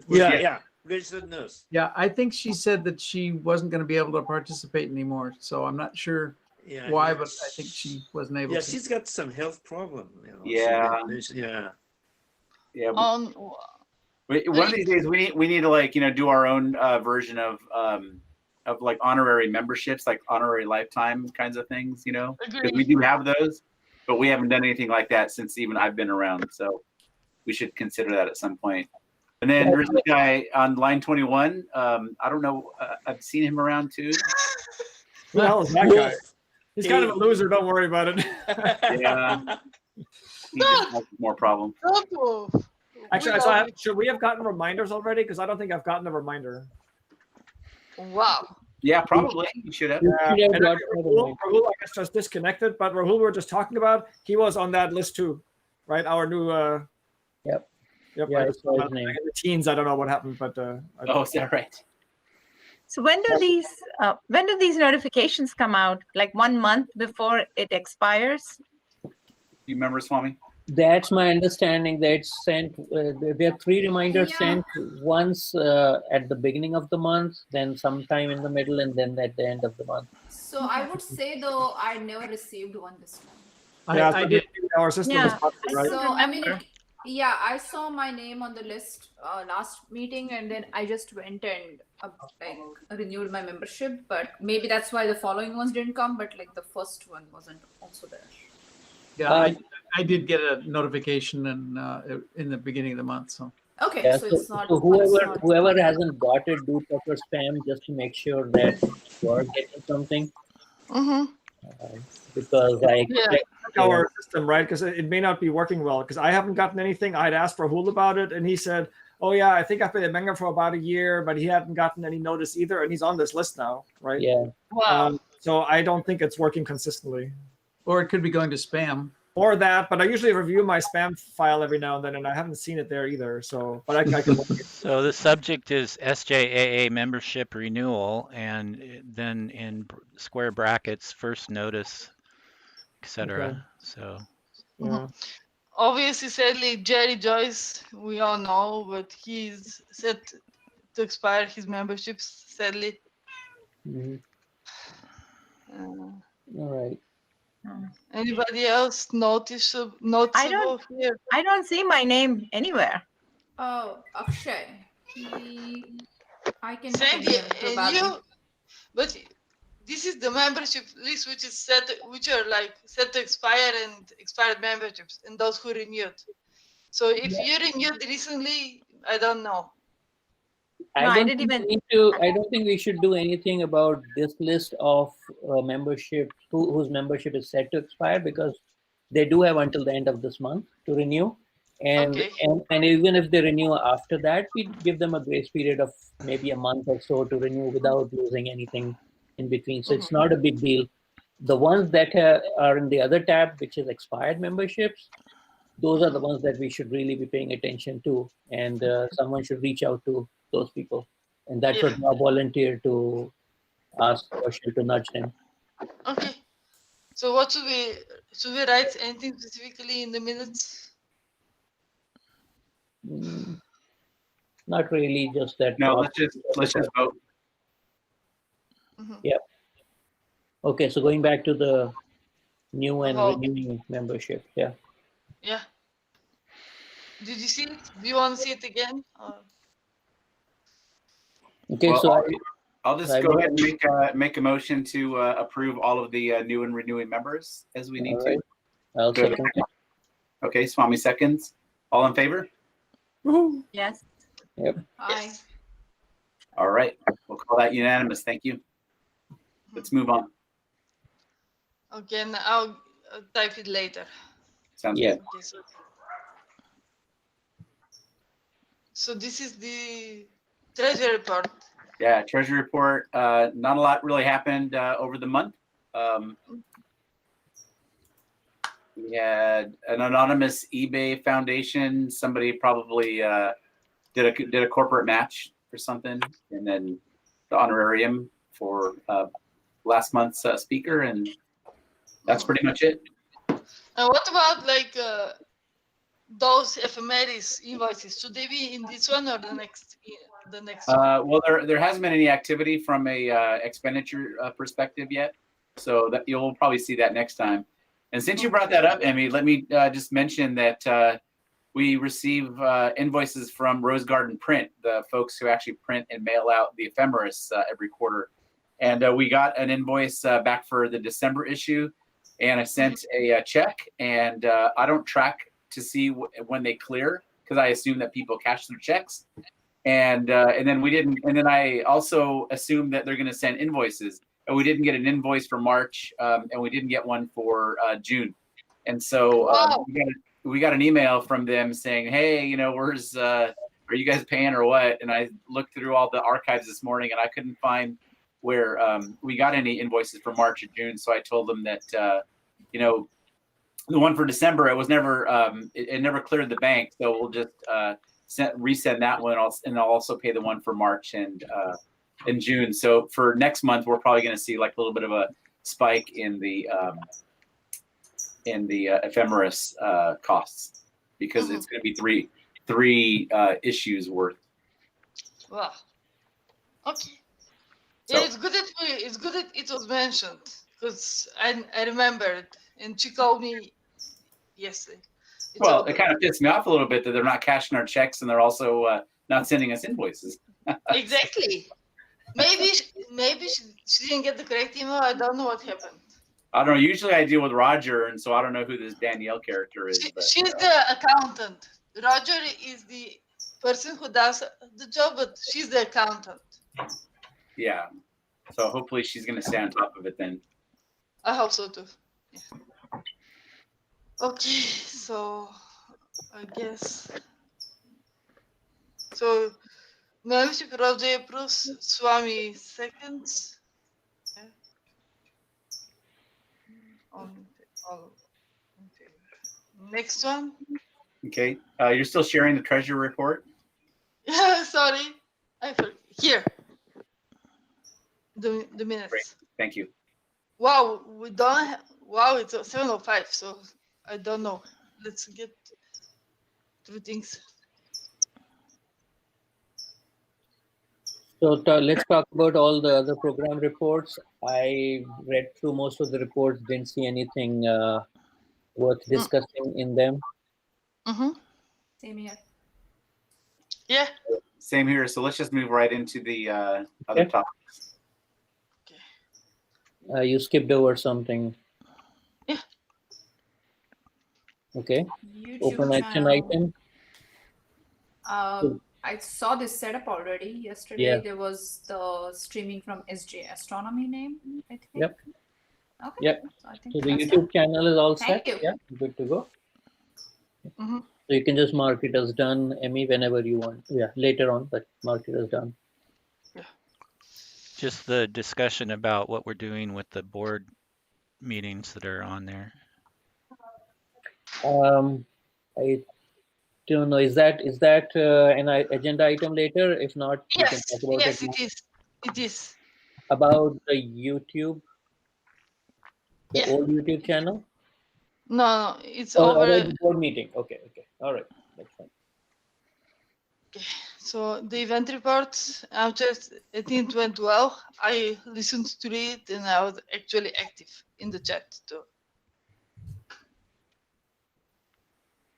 Yeah. registered nurse. Yeah, I think she said that she wasn't going to be able to participate anymore. So I'm not sure Yeah, why, yeah. but I think she wasn't able Yeah, to. she's got some health problem. You know, Yeah. Yeah. Yeah. On One of these days, we need to like do our own version of like honorary memberships, like honorary lifetime kinds of things, because we do have those, but we haven't done anything like that since even I've been around. So we should consider that at some point. And then there's the guy on line 21. I don't know. I've seen him around too. Who the hell is that guy? He's kind of a loser. Don't worry about it. Yeah. He just has more problems. Actually, should we have gotten reminders already? Because I don't think I've gotten a reminder. Wow. Yeah, probably. You should have. And Rahul, I guess, just disconnected. But Rahul, we were just talking about, he was on that list too, right? Our new. Yep. Yep. Yeah, I I just, saw his in name. the teens, I don't know what happened, but. Oh, is that right? So when do these notifications come out? Like 1 month before it expires? You remember, Swami? That's my understanding. That it's sent. There are 3 reminders sent. Once at the beginning of the month, then sometime in the middle, and then at the end of the month. So I would say though, I never received one this time. I did. Our system is busted, right? So I mean, yeah, I saw my name on the list last meeting, and then I just went and like renewed my membership. But maybe that's why the following ones didn't come. But like the first one wasn't also there. Yeah, I did get a notification in the beginning of the month. So Okay, Yeah, so it's not. so whoever hasn't got it, do check your spam just to make sure that you are getting something. Because I expect Our system, right? Because it may not be working well. Because I haven't gotten anything. I'd asked Rahul about it, and he said, "Oh yeah, I think I've been a member for about a year, but he hadn't gotten any notice either, and he's on this list now, right?" Yeah. Wow. So I don't think it's working consistently. or it could be going to spam. Or that, but I usually review my spam file every now and then, and I haven't seen it there either. So, but I can look at it. So the subject is SJAA membership renewal, and then in square brackets, first notice, etc. Okay. So Yeah. Obviously, sadly, Jerry Joyce, we all know, but he's set to expire his memberships, sadly. Mhm. All right. Anybody else noticeable here? I don't see my name anywhere. Oh, Akshay. I can Same ping here, him and probably. you, but this is the membership list which is set, which are like set to expire and expired memberships, and those who renewed. So if you renewed recently, I don't know. I don't think we should do anything about this list of membership whose membership is set to expire, because they do have until the end of this month to renew, and even if they renew after that, we give them a grace period of maybe a month or so to renew without losing anything in between. So it's not a big deal. The ones that are in the other tab, which is expired memberships, those are the ones that we should really be paying attention to, and someone should reach out to those people, and that's what I'll volunteer to ask or to nudge them. Okay. So what should we write anything specifically in the minutes? Not really, just that. No, let's just vote. Yep. Okay, so going back to the new and Vote. renewing membership. Yeah. Yeah. Did you see it? Do you want to see it again? Or... Okay, Well, so I'll just go ahead and make a motion to approve all of the new and renewing members as we need to. I'll Good. second it. Okay, Swami seconds. All in favor? Yes. Yep. Aye. All right, we'll call that unanimous. Thank you. Let's move on. Okay, and I'll type it later. Sounds good. Okay, so this is the Treasury Report. Yeah, Treasury Report. Not a lot really happened over the month. We had an anonymous eBay foundation. Somebody probably did a corporate match for something, and then the honorarium for last month's speaker, and that's pretty much it. And what about like those ephemeris invoices? Should they be in this one or the next the next one? Well, there hasn't been any activity from a expenditure perspective yet, so that you'll probably see that next time. And since you brought that up, Emmy, let me just mention that we receive invoices from Rose Garden Print, the folks who actually print and mail out the ephemeris every quarter. And we got an invoice back for the December issue, and I sent a check. And I don't track to see when they clear because I assume that people cash their checks. And then we didn't. And then I also assumed that they're going to send invoices, and we didn't get an invoice for March, and we didn't get one for June. And so we got an email from them saying, "Hey, you know, where's are you guys paying or what?" And I looked through all the archives this morning, and I couldn't find where we got any invoices for March or June. So I told them that you know, the one for December, it was never it never cleared the bank, so we'll just resend that one, and I'll also pay the one for March and in June. So for next month, we're probably going to see like a little bit of a spike in the ephemeris costs because it's going to be three issues worth. Wow. Okay. So, yeah, it's good that it was mentioned because I remembered, and she called me yesterday. Well, it kind of pissed me off a little bit that they're not cashing our checks and they're also not sending us invoices. Exactly. Maybe she didn't get the correct email. I don't know what happened. I don't know. Usually I deal with Roger, and so I don't know who this Danielle character is. She's the accountant. Roger is the person who does the job, but she's the accountant. Yeah. So hopefully she's going to stay on top of it then. I hope so too. Yeah. Okay, so I guess so. Membership Roger approves, Swami seconds. Yeah. All in favor. Next one. Okay. You're still sharing the Treasury Report? Sorry, I forgot. Here. The minutes. Great. Thank you. Wow, we don't. Wow, it's 7:05. So I don't know. Let's get through things. So let's talk about all the other program reports. I read through most of the reports, didn't see anything worth discussing in them. Same here. Yeah. Same here. So let's just move right into the other topics. You skipped over something. Yeah. Okay. YouTube Open action channel. item. I saw this setup already yesterday. Yeah. There was the streaming from SJ-Astronomy name, I think. Yep. Okay. Yep. So I think So the that's YouTube it. channel is all Thank set. you. Yeah, good to go. So you can just mark it as done, Emmy, whenever you want. Yeah, later on, but mark it as done. Just the discussion about what we're doing with the board meetings that are on there. I don't know. Is that an agenda item later? If not, we can Yes. talk about Yes, it. it is. It is. About the YouTube, the old YouTube channel. No, it's Oh, over. the board meeting. Okay. All right. That's fine. Okay. So the event report, I think it went well. I listened to it and I was actually active in the chat too.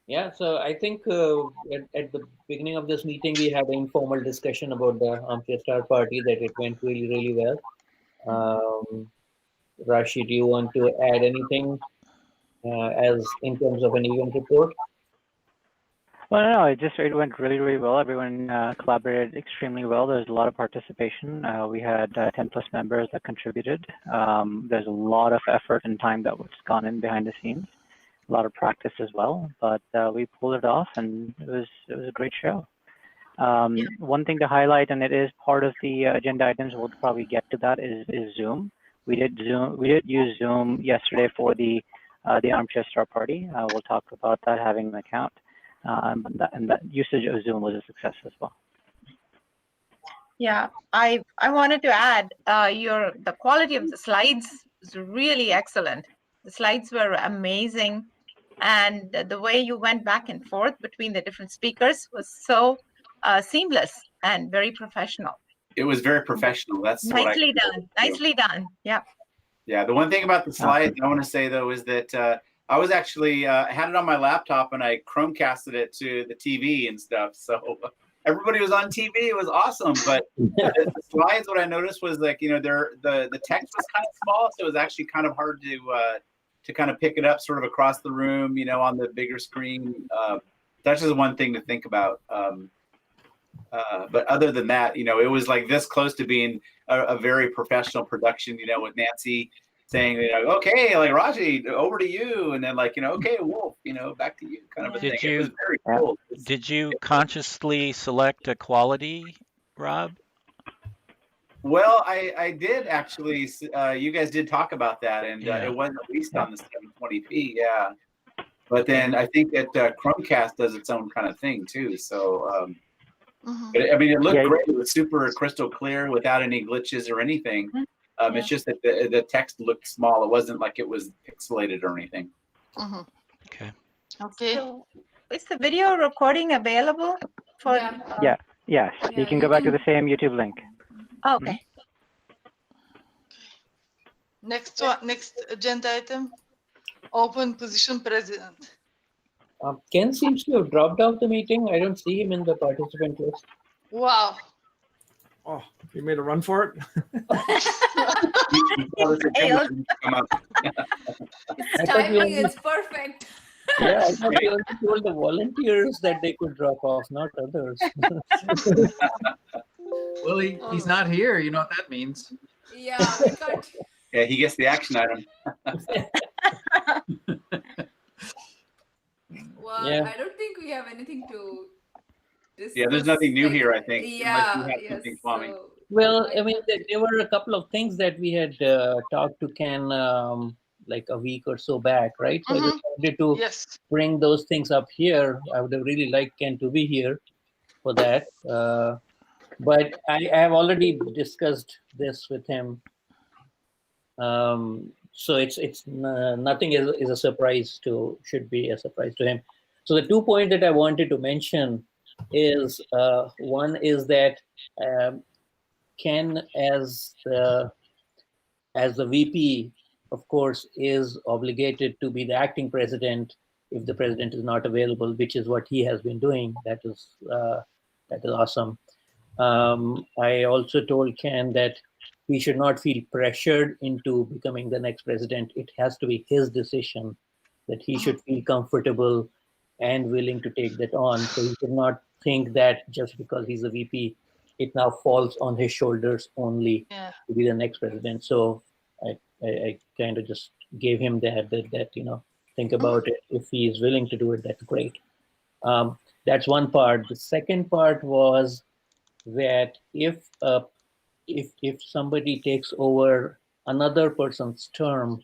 Yeah, so I think at the beginning of this meeting, we had an informal discussion about the Armchair Star Party, that it went really, really well. Rashi, do you want to add anything as in terms of an event report? Well, no, it went really, really well. Everyone collaborated extremely well. There's a lot of participation. We had 10 plus members that contributed. There's a lot of effort and time that was gone in behind the scenes. A lot of practice as well, but we pulled it off, and it was a great show. One thing to highlight, and it is part of the agenda items, we'll probably get to that, is Zoom. We did use Zoom yesterday for the Armchair Star Party. We'll talk about that, having an account, and that usage of Zoom was a success as well. Yeah, I wanted to add the quality of the slides was really excellent. The slides were amazing, and the way you went back and forth between the different speakers was so seamless. and very professional. It was very professional. That's Nicely done. Nicely done. Yeah. Yeah. The one thing about the slides I want to say though is that I was actually had it on my laptop and I Chromecasted it to the TV and stuff. So everybody was on TV. It was awesome. But the slides, what I noticed was like, you know, the text was kind of small, so it was actually kind of hard to kind of pick it up sort of across the room, you know, on the bigger screen. That's just one thing to think about. But other than that, you know, it was like this close to being a very professional production, you know, with Nancy saying, you know, okay, like Raji, over to you, and then like, you know, okay, Wolf, you know, back to you, kind of a thing. It was very cool. Did you consciously select a quality, Rob? Well, I did actually. You guys did talk about that, and it wasn't released on the 720p. Yeah, but then I think that Chromecast does its own kind of thing too. So, but, I mean, it looked great. It was super crystal clear without any glitches or anything. It's just that the text looked small. It wasn't like it was pixelated or anything. Okay. Okay. So, is the video recording available for? Yes. You can go back to the same YouTube link. Okay. Next agenda item. Open position president. Ken seems to have dropped out the meeting. I don't see him in the participant list. Wow. Oh, you made a run for it? It's timing is perfect. Yeah, I thought you only told the volunteers that they could drop off, not others. Well, he's not here. You know what that means. Yeah, we can't. Yeah, he gets the action item. Well, Yeah. I don't think we have anything to discuss. Yeah, there's nothing new here, I think. Yeah, Unless you have something, Swami. Well, I mean, there were a couple of things that we had talked to Ken like a week or so back, right? So I just wanted to bring those things up here. I would have really liked Ken to be here for that. But I have already discussed this with him. So it's nothing is a surprise should be a surprise to him. So the 2 points that I wanted to mention is one is that Ken as the VP, of course, is obligated to be the acting president if the president is not available, which is what he has been doing. That is awesome. I also told Ken that he should not feel pressured into becoming the next president. It has to be his decision, that he should feel comfortable and willing to take that on. So he should not think that just because he's a VP, it now falls on his shoulders only to be the next president. So I kind of just gave him that you know, think about it. If he is willing to do it, that's great. That's one part. The second part was that if somebody takes over another person's term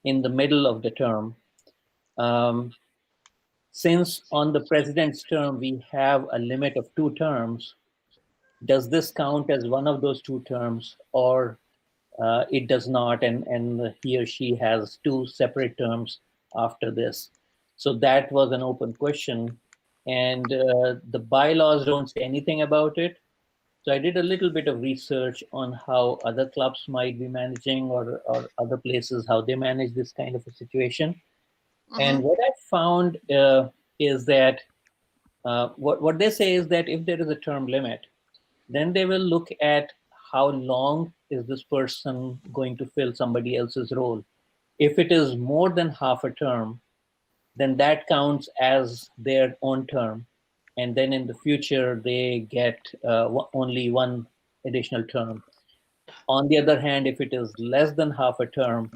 in the middle of the term, since on the president's term we have a limit of 2 terms, does this count as one of those 2 terms, or it does not, and he or she has 2 separate terms after this? So that was an open question, and the bylaws don't say anything about it. So I did a little bit of research on how other clubs might be managing, or other places, how they manage this kind of a situation. And what I found is that what they say is that if there is a term limit, then they will look at how long is this person going to fill somebody else's role. If it is more than half a term, then that counts as their own term. And then in the future, they get only 1 additional term. On the other hand, if it is less than half a term,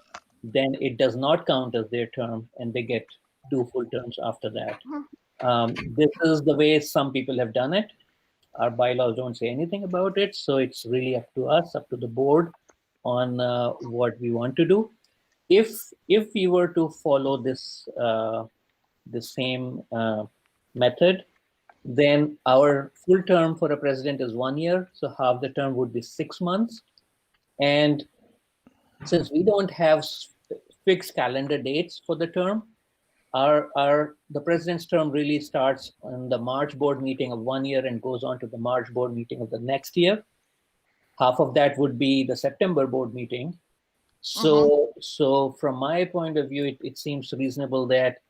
then it does not count as their term, and they get 2 full terms after that. This is the way some people have done it. Our bylaws don't say anything about it, so it's really up to us, up to the board, on what we want to do. If we were to follow this the same method, then our full term for a president is 1 year, so half the term would be 6 months. And since we don't have fixed calendar dates for the term, the president's term really starts on the March board meeting of 1 year and goes on to the March board meeting of the next year. Half of that would be the September board meeting. So from my point of view, it seems reasonable that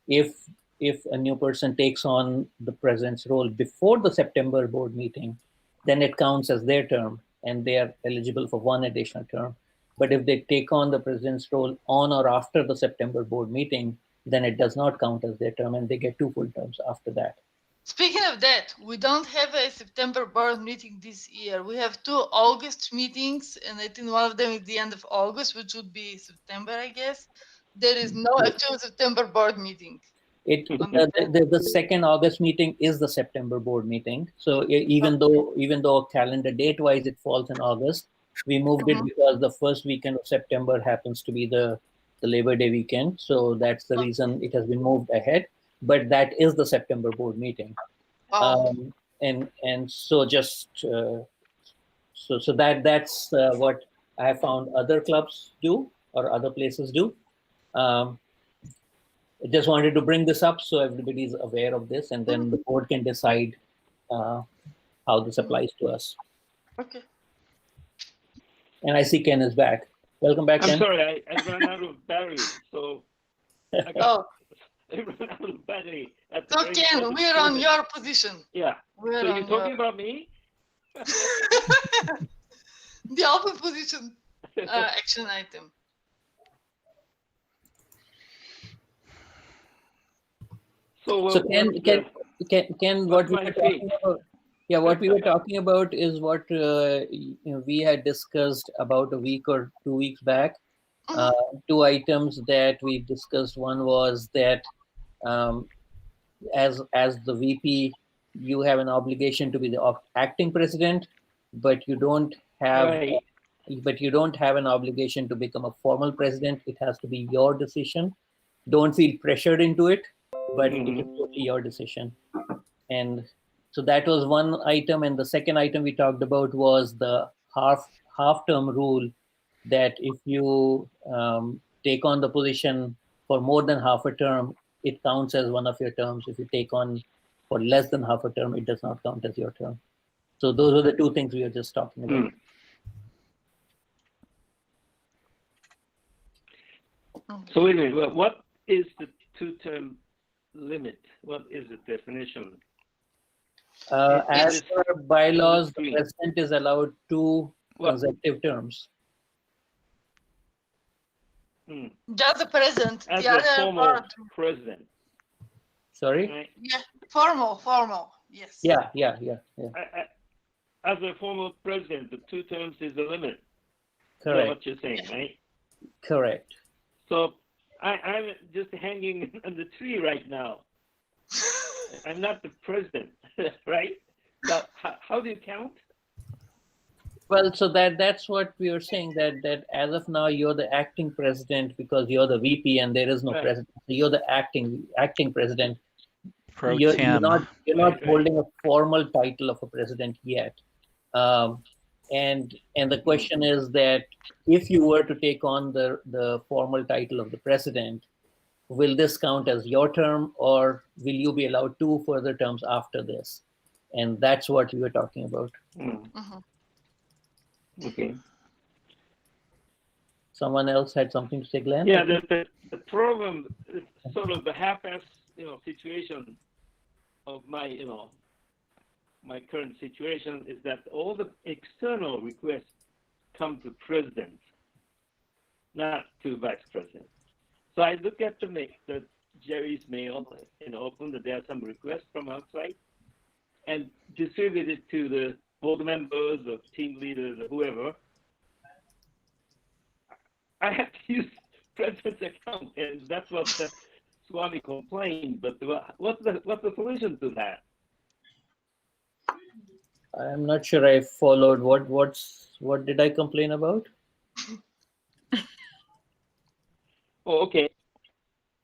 if a new person takes on the president's role before the September board meeting, then it counts as their term and they are eligible for one additional term. But if they take on the president's role on or after the September board meeting, then it does not count as their term and they get 2 full terms after that. Speaking of that, we don't have a September board meeting this year. We have 2 August meetings, and I think one of them is the end of August, which would be September, I guess. There is no actual September board meeting. The second August meeting is the September board meeting. So even though calendar date wise it falls in August, we moved it because the first weekend of September happens to be the Labor Day weekend. So that's the reason it has been moved ahead. But that is the September board meeting. And so just so that's what I have found other clubs do or other places do. I just wanted to bring this up so everybody is aware of this, and then the board can decide how this applies to us. Okay. And I see Ken is back. Welcome back, Ken. I'm sorry, I ran out of battery, so I ran out of battery. So Ken, we're on your position. Yeah. So you're talking about me? The open position action item. So Ken, what we were talking about? Yeah, what we were talking about is what we had discussed about a week or 2 weeks back. 2 items that we discussed. One was that as the VP, you have an obligation to be the acting president, but you don't have an obligation to become a formal president. It has to be your decision. Don't feel pressured into it, but it is totally your decision. And so that was one item. And the second item we talked about was the half-term rule, that if you take on the position for more than half a term, it counts as one of your terms. If you take on for less than half a term, it does not count as your term. So those are the 2 things we were just talking about. So wait a minute, what is the 2-term limit? What is the definition? As per bylaws, the president is allowed 2 consecutive terms. Just the president. As the a other formal part. president. Sorry? Right? Yeah, formal, yes. Yeah. As a formal president, the 2 terms is the limit. Correct. That's what you're saying, right? Correct. So I'm just hanging on the tree right now. I'm not the president, right? So how do you count? Well, so that's what we were saying, that as of now you're the acting president because you're the VP and there is no president. So you're the acting president. You're not holding a formal title of a president yet. And the question is that if you were to take on the formal title of the president, will this count as your term, or will you be allowed 2 further terms after this? And that's what we were talking about. Okay. Someone else had something to say, Glenn? Yeah, the problem is sort of the half-ass, situation of my, my current situation is that all the external requests come to president, not to vice president. So I look at the Jerry's mail and open that there are some requests from outside and distribute it to the board members or team leaders or whoever. I have to use president's account, and that's what the Swami complained. But what's the solution to that? I'm not sure I followed. What did I complain about? Oh, okay.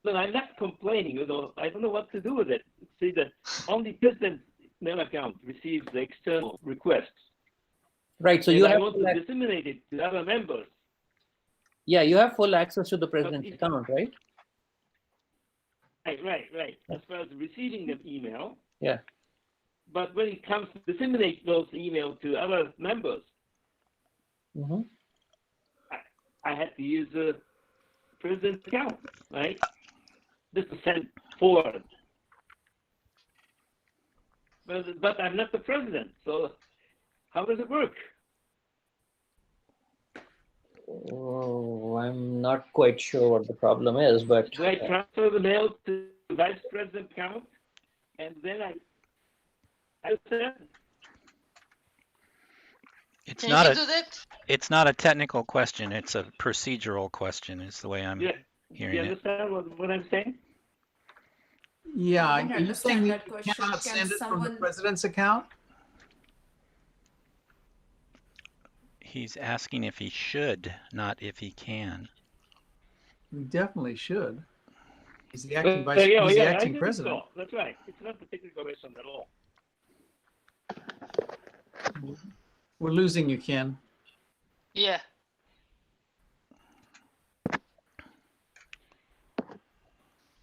But I'm not complaining. I don't know what to do with it. See that only president's mail account receives the external requests. Right. So and you I have want to disseminate it to other members. Yeah, you have full access to the president's account, right? Right. As far as receiving an email. Yeah. But when it comes to disseminate those emails to other members, I had to use the president's account, right? Just to send forward. But I'm not the president, so how does it work? Oh, I'm not quite sure what the problem is, but do I transfer the mail to the vice president account, and then I send? It's Can not you a do that? it's not a technical question. It's a procedural question. Is the way I'm Yeah. hearing You it. understand what I'm saying? Yeah, I are didn't you saying understand that that you question. cannot Can send it from the someone? president's account? He's asking if he should, not if he can. We definitely should. He's the Yeah, acting vice. yeah, He's the I acting think president. so. That's right. It's not a technical question at all. We're losing you, Ken. Yeah.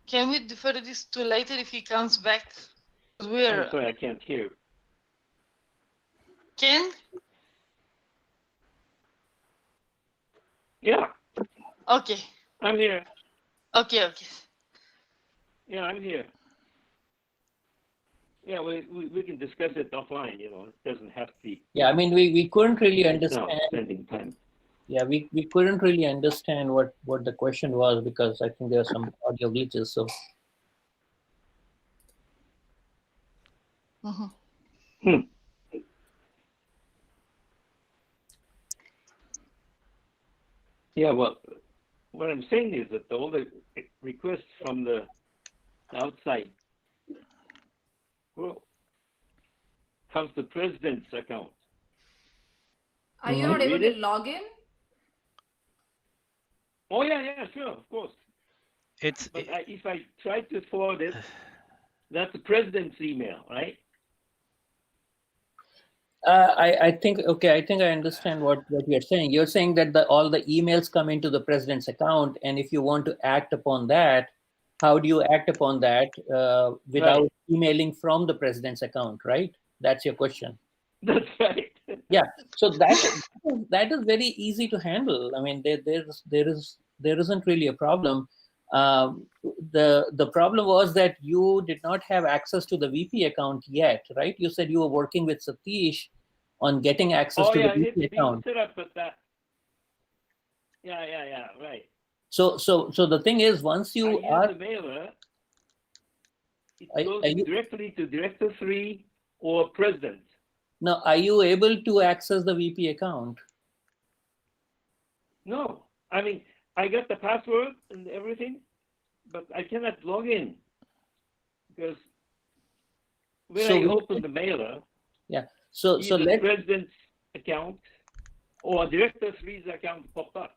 Can we defer this to later if he comes back? We're I'm sorry, I can't hear. Ken? Yeah, Okay. I'm here. Okay. Yeah, I'm here. Yeah, we can discuss it offline, you know. It doesn't have to be yeah, I mean, we couldn't really right now, understand. spending time. Yeah, we couldn't really understand what the question was because I think there are some audio glitches. So Yeah, well, what I'm saying is that all the requests from the outside well, comes to president's account. Are you not able to log in? Oh yeah, sure, of course. But if I try to forward it, that's the president's email, right? I think I understand what you're saying. You're saying that all the emails come into the president's account, and if you want to act upon that, how do you act upon that without emailing from the president's account, right? That's your question. That's right. Yeah. So that is very easy to handle. I mean, there isn't really a problem. The problem was that you did not have access to the VP account yet, right? You said you were working with Satish on getting access to the VP account. Set up with that. Yeah, right. So the thing is, once you I use the mailer, it goes directly to Director 3 or President. Now, are you able to access the VP account? No, I mean, I got the password and everything, but I cannot log in because when I open the mailer, so let President's account or Director 3's account pop up.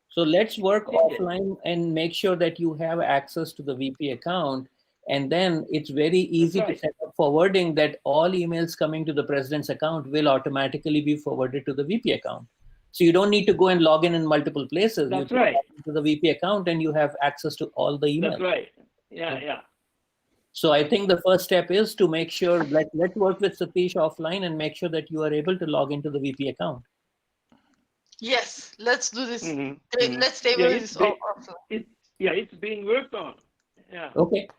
So let's work offline and make sure that you have access to the VP account. And then it's very easy to set up forwarding that all emails coming to the president's account will automatically be forwarded to the VP account. So you don't need to go and log in multiple places. That's you right. Log into the VP account and you have access to all the emails. That's right. Yeah. So I think the first step is to make sure, let's work with Satish offline and make sure that you are able to log into the VP account. Yes, let's do this. Let's table this offline. It's being worked on. Yeah. Okay,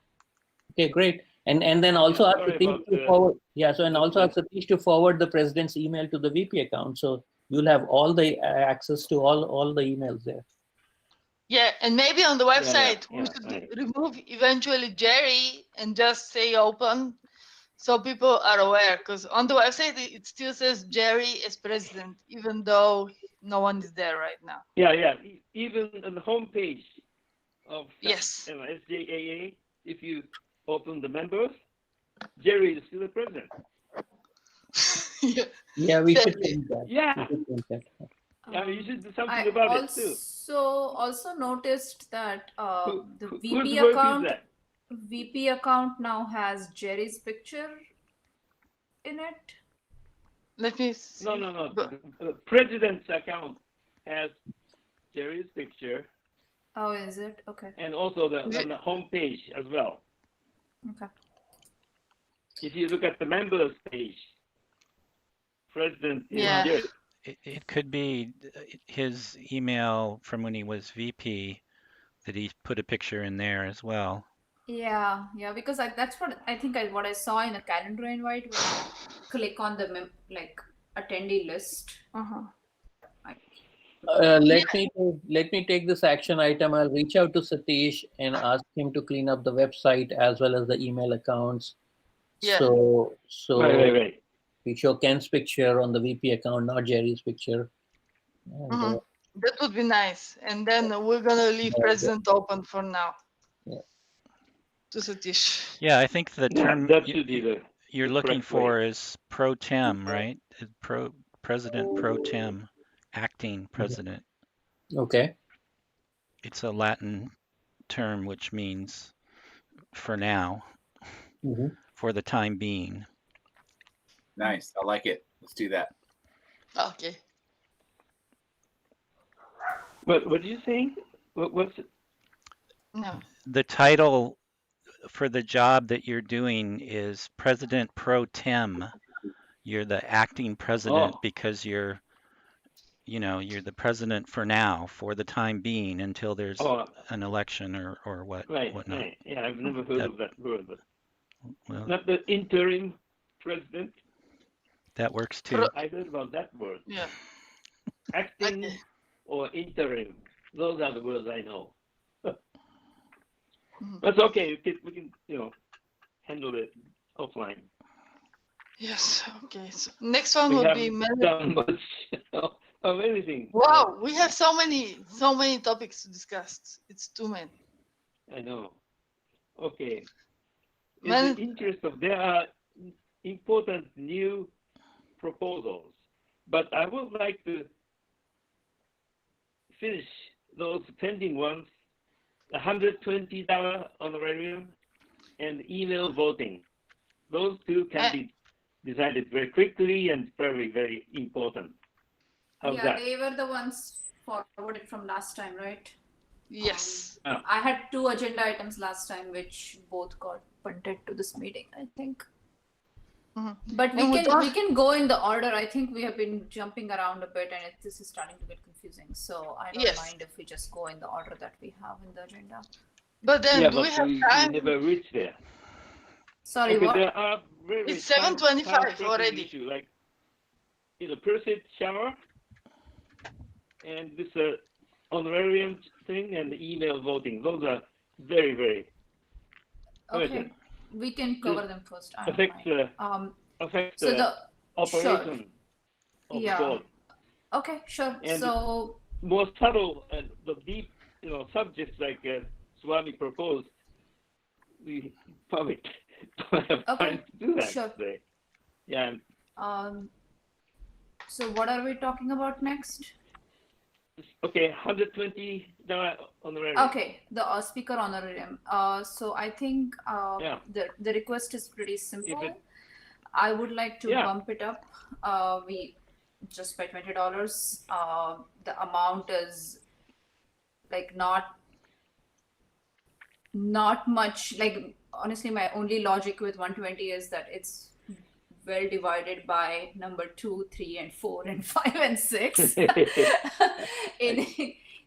great. And then also ask Satish to forward. Yeah, so and also ask Satish to forward the president's email to the VP account. So you'll have all the access to all the emails there. Yeah, and maybe on the website we should remove eventually Jerry and just say open, so people are aware. Because on the website it still says Jerry as president, even though no one is there right now. Yeah. Even on the homepage of SJAA, if you open the members, Jerry is still the president. Yeah, we should change that. Yeah. You should do something about it too. Also noticed that the VP account now has Jerry's picture in it. Let me see. No. The president's account has Jerry's picture. Oh, is it? Okay. And also on the home page as well. Okay. If you look at the members page, President is Yeah. there. It could be his email from when he was VP that he put a picture in there as well. Yeah, because that's what I think what I saw in a calendar invite when I click on the attendee list. Let me take this action item. I'll reach out to Satish and ask him to clean up the website as well as the email accounts. Yeah. So Right. we show Ken's picture on the VP account, not Jerry's picture. And, That would be nice. And then we're gonna leave President open for now. Yeah. To Satish. Yeah, I think the term that should be you're the looking correct for way. is pro tem, right? President pro tem, acting president. Okay. It's a Latin term which means for now, for the time being. Nice. I like it. Let's do that. Okay. What are you saying? What's it? No. The title for the job that you're doing is President Pro Tem. You're the acting president because you're the president for now, for the time being, until there's an election or whatnot. Right. Yeah, I've never heard of that word. But well, not the interim president. That works too. I heard about that word. Yeah. Acting or interim. Those are the words I know. That's okay. We can handle it offline. Yes. Okay. So next one We would haven't be done much of anything. Wow, we have so many topics to discuss. It's too many. I know. Okay. In the interest of there are important new proposals, but I would like to finish those pending ones, the $120 honorarium and email voting. Those two can be decided very quickly and very, very important. How's that? They were the ones forwarded from last time, right? Yes. I had 2 agenda items last time, which both got punted to this meeting, I think. But we can go in the order. I think we have been jumping around a bit, and this is starting to get confusing. So I don't mind if we just go in the order that we have in the agenda. But then do we have time? We never reached there. Sorry, what? There are very It's 7:25 already. Issue, like per-seat shower and this honorarium thing and the email voting. Those are very, very okay. We can cover them first. Affect the operation of the board. Okay, sure. And so more subtle and the deep, subjects like Swami proposed, we probably don't have time to do that today. Yeah. So what are we talking about next? Okay, $120 honorarium. Okay, the speaker honorarium. So I think the request is pretty simple. I would like to bump it up. We just by $20. The amount is like not much. Like honestly, my only logic with 120 is that it's well divided by number 2, 3, and 4, and 5, and 6.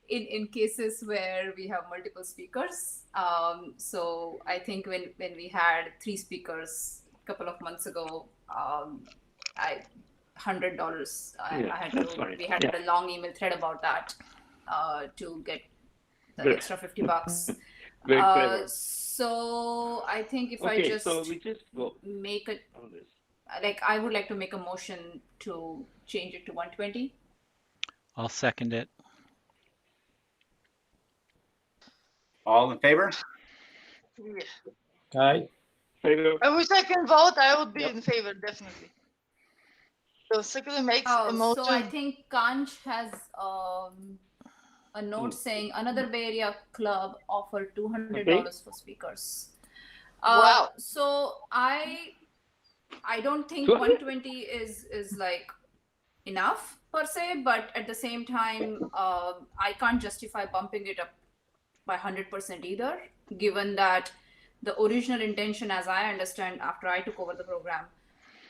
in cases where we have multiple speakers. So I think when we had 3 speakers a couple of months ago, $100. We had a long email thread about that to get the extra $50. Very clever. So I think if I just make it, like I would like to make a motion to change it to 120. I'll second it. All in favor? Yeah. Aye. I wish I can vote. I would be in favor, definitely. So Secretary makes a motion. So I think Kanch has a note saying another Bay Area club offered $200 for speakers. Wow. So I don't think 120 is like enough per se, but at the same time, I can't justify bumping it up by 100% either, given that the original intention, as I understand after I took over the program,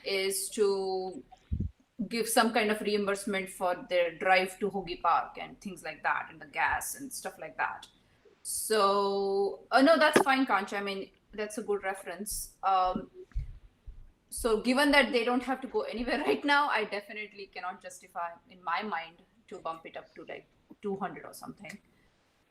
is to give some kind of reimbursement for their drive to Hoagie Park and things like that, and the gas and stuff like that. So, no, that's fine, Kancha. I mean, that's a good reference. So given that they don't have to go anywhere right now, I definitely cannot justify, in my mind, to bump it up to like 200 or something.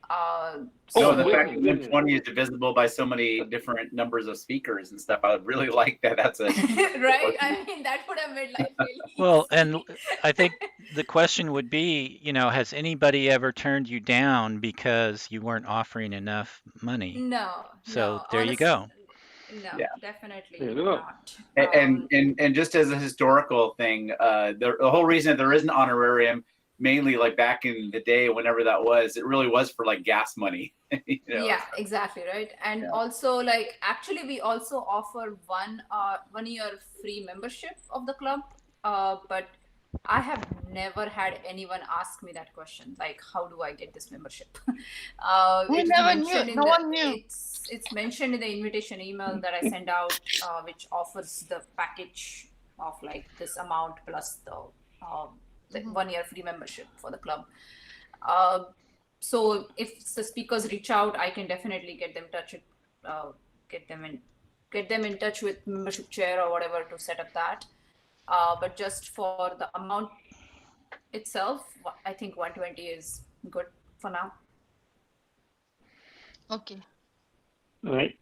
No, the fact that 120 is divisible by so many different numbers of speakers and stuff, I would really like that. That's a right. I mean, that would have made life really Well, and I think the question would be, has anybody ever turned you down because you weren't offering enough money? No. So no, there honestly, you go. No, Yeah. definitely not. And just as a historical thing, the whole reason that there is an honorarium, mainly like back in the day, whenever that was, it really was for like gas money. Yeah, exactly, right. And also, like, actually, we also offer 1 year free membership of the club, but I have never had anyone ask me that question, like, how do I get this membership? We never knew. No one knew. It's mentioned in the invitation email that I send out, which offers the package of like this amount plus the 1 year free membership for the club. So if the speakers reach out, I can definitely get them in touch with membership chair or whatever to set up that. But just for the amount itself, I think 120 is good for now. Okay. All right.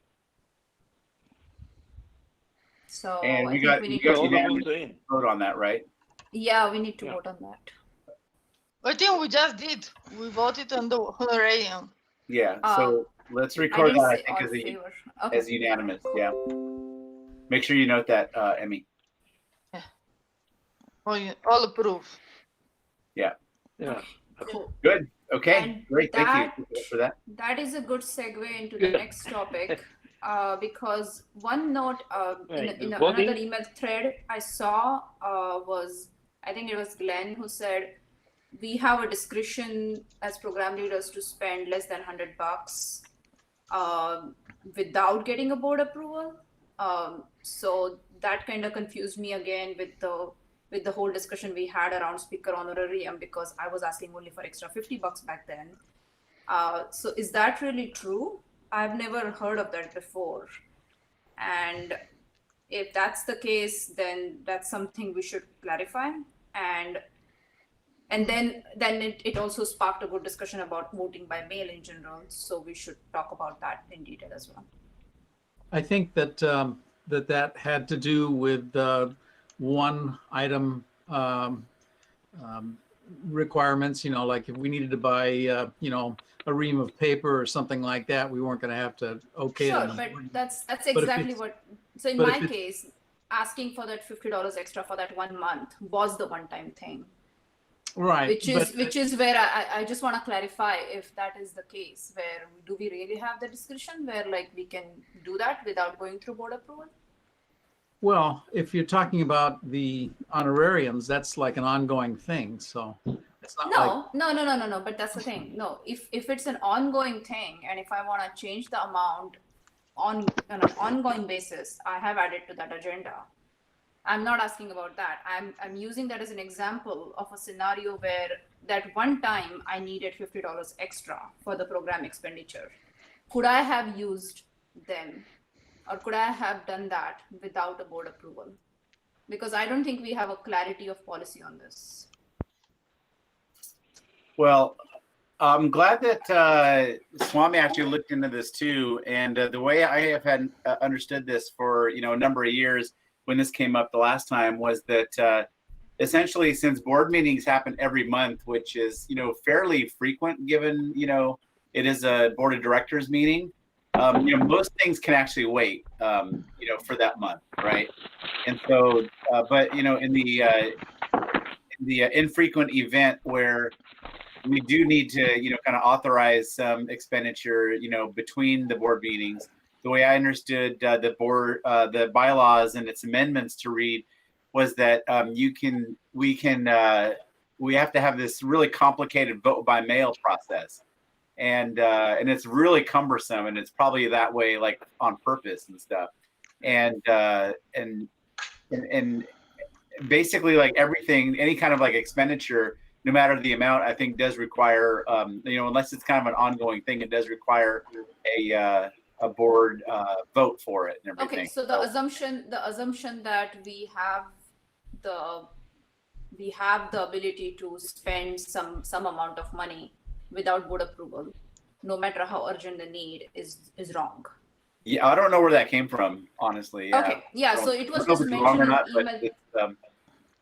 So and I we think got we need to to vote on that, right? Yeah, we need to vote on that. I think we just did. We voted on the honorarium. Yeah. So let's record that. I think as unanimous. Yeah. Make sure you note that, Emmy. Yeah. All approve. Yeah. Yeah. Cool. Good. Okay. And Great. Thank you for that. That is a good segue into the next topic, because one note in another email thread I saw was, I think it was Glenn who said, we have a discretion as program leaders to spend less than $100 without getting a board approval. So that kind of confused me again with the whole discussion we had around speaker honorarium, because I was asking only for extra $50 back then. So is that really true? I've never heard of that before. And if that's the case, then that's something we should clarify. And then it also sparked a good discussion about voting by mail in general. So we should talk about that in detail as well. I think that that had to do with one item requirements. Like if we needed to buy a ream of paper or something like that, we weren't going to have to okay sure, them. But that's exactly what. So in my case, asking for that $50 extra for that 1 month was the one-time thing. Right. Which is where I just want to clarify if that is the case, where do we really have the discretion where like we can do that without going through board approval? Well, if you're talking about the honorariums, that's like an ongoing thing. So it's not No, but that's the thing. No, if it's an ongoing thing, and if I want to change the amount on an ongoing basis, I have added to that agenda. I'm not asking about that. I'm using that as an example of a scenario where that one time I needed $50 extra for the program expenditure. Could I have used them, or could I have done that without a board approval? Because I don't think we have a clarity of policy on this. Well, I'm glad that Swami actually looked into this too. And the way I have had understood this for a number of years, when this came up the last time, was that essentially, since board meetings happen every month, which is fairly frequent given it is a board of directors meeting, most things can actually wait for that month, right? And so but in the infrequent event where we do need to kind of authorize some expenditure between the board meetings, the way I understood the bylaws and its amendments to read was that we have to have this really complicated vote by mail process. and it's really cumbersome, and it's probably that way like on purpose and stuff, and basically like everything, any kind of like expenditure, no matter the amount, I think does require, unless it's kind of an ongoing thing, it does require a board vote for it and everything. Okay, so the assumption that we have the ability to spend some amount of money without board approval, no matter how urgent the need, is wrong. Yeah, I don't know where that came from, honestly. Yeah. Okay, yeah, so it was I don't just know if it's wrong or mentioned in not, the email. but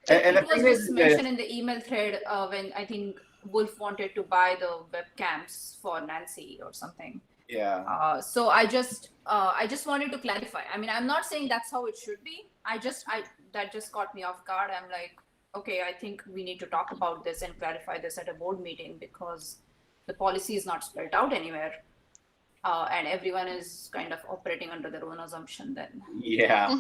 It was just mentioned in the email thread when I think Wolf wanted to buy the webcams for Nancy or something. Yeah. So I just wanted to clarify. I mean, I'm not saying that's how it should be. That just caught me off guard. I'm like, okay, I think we need to talk about this and clarify this at a board meeting, because the policy is not spelled out anywhere, and everyone is kind of operating under their own assumption then. Yeah.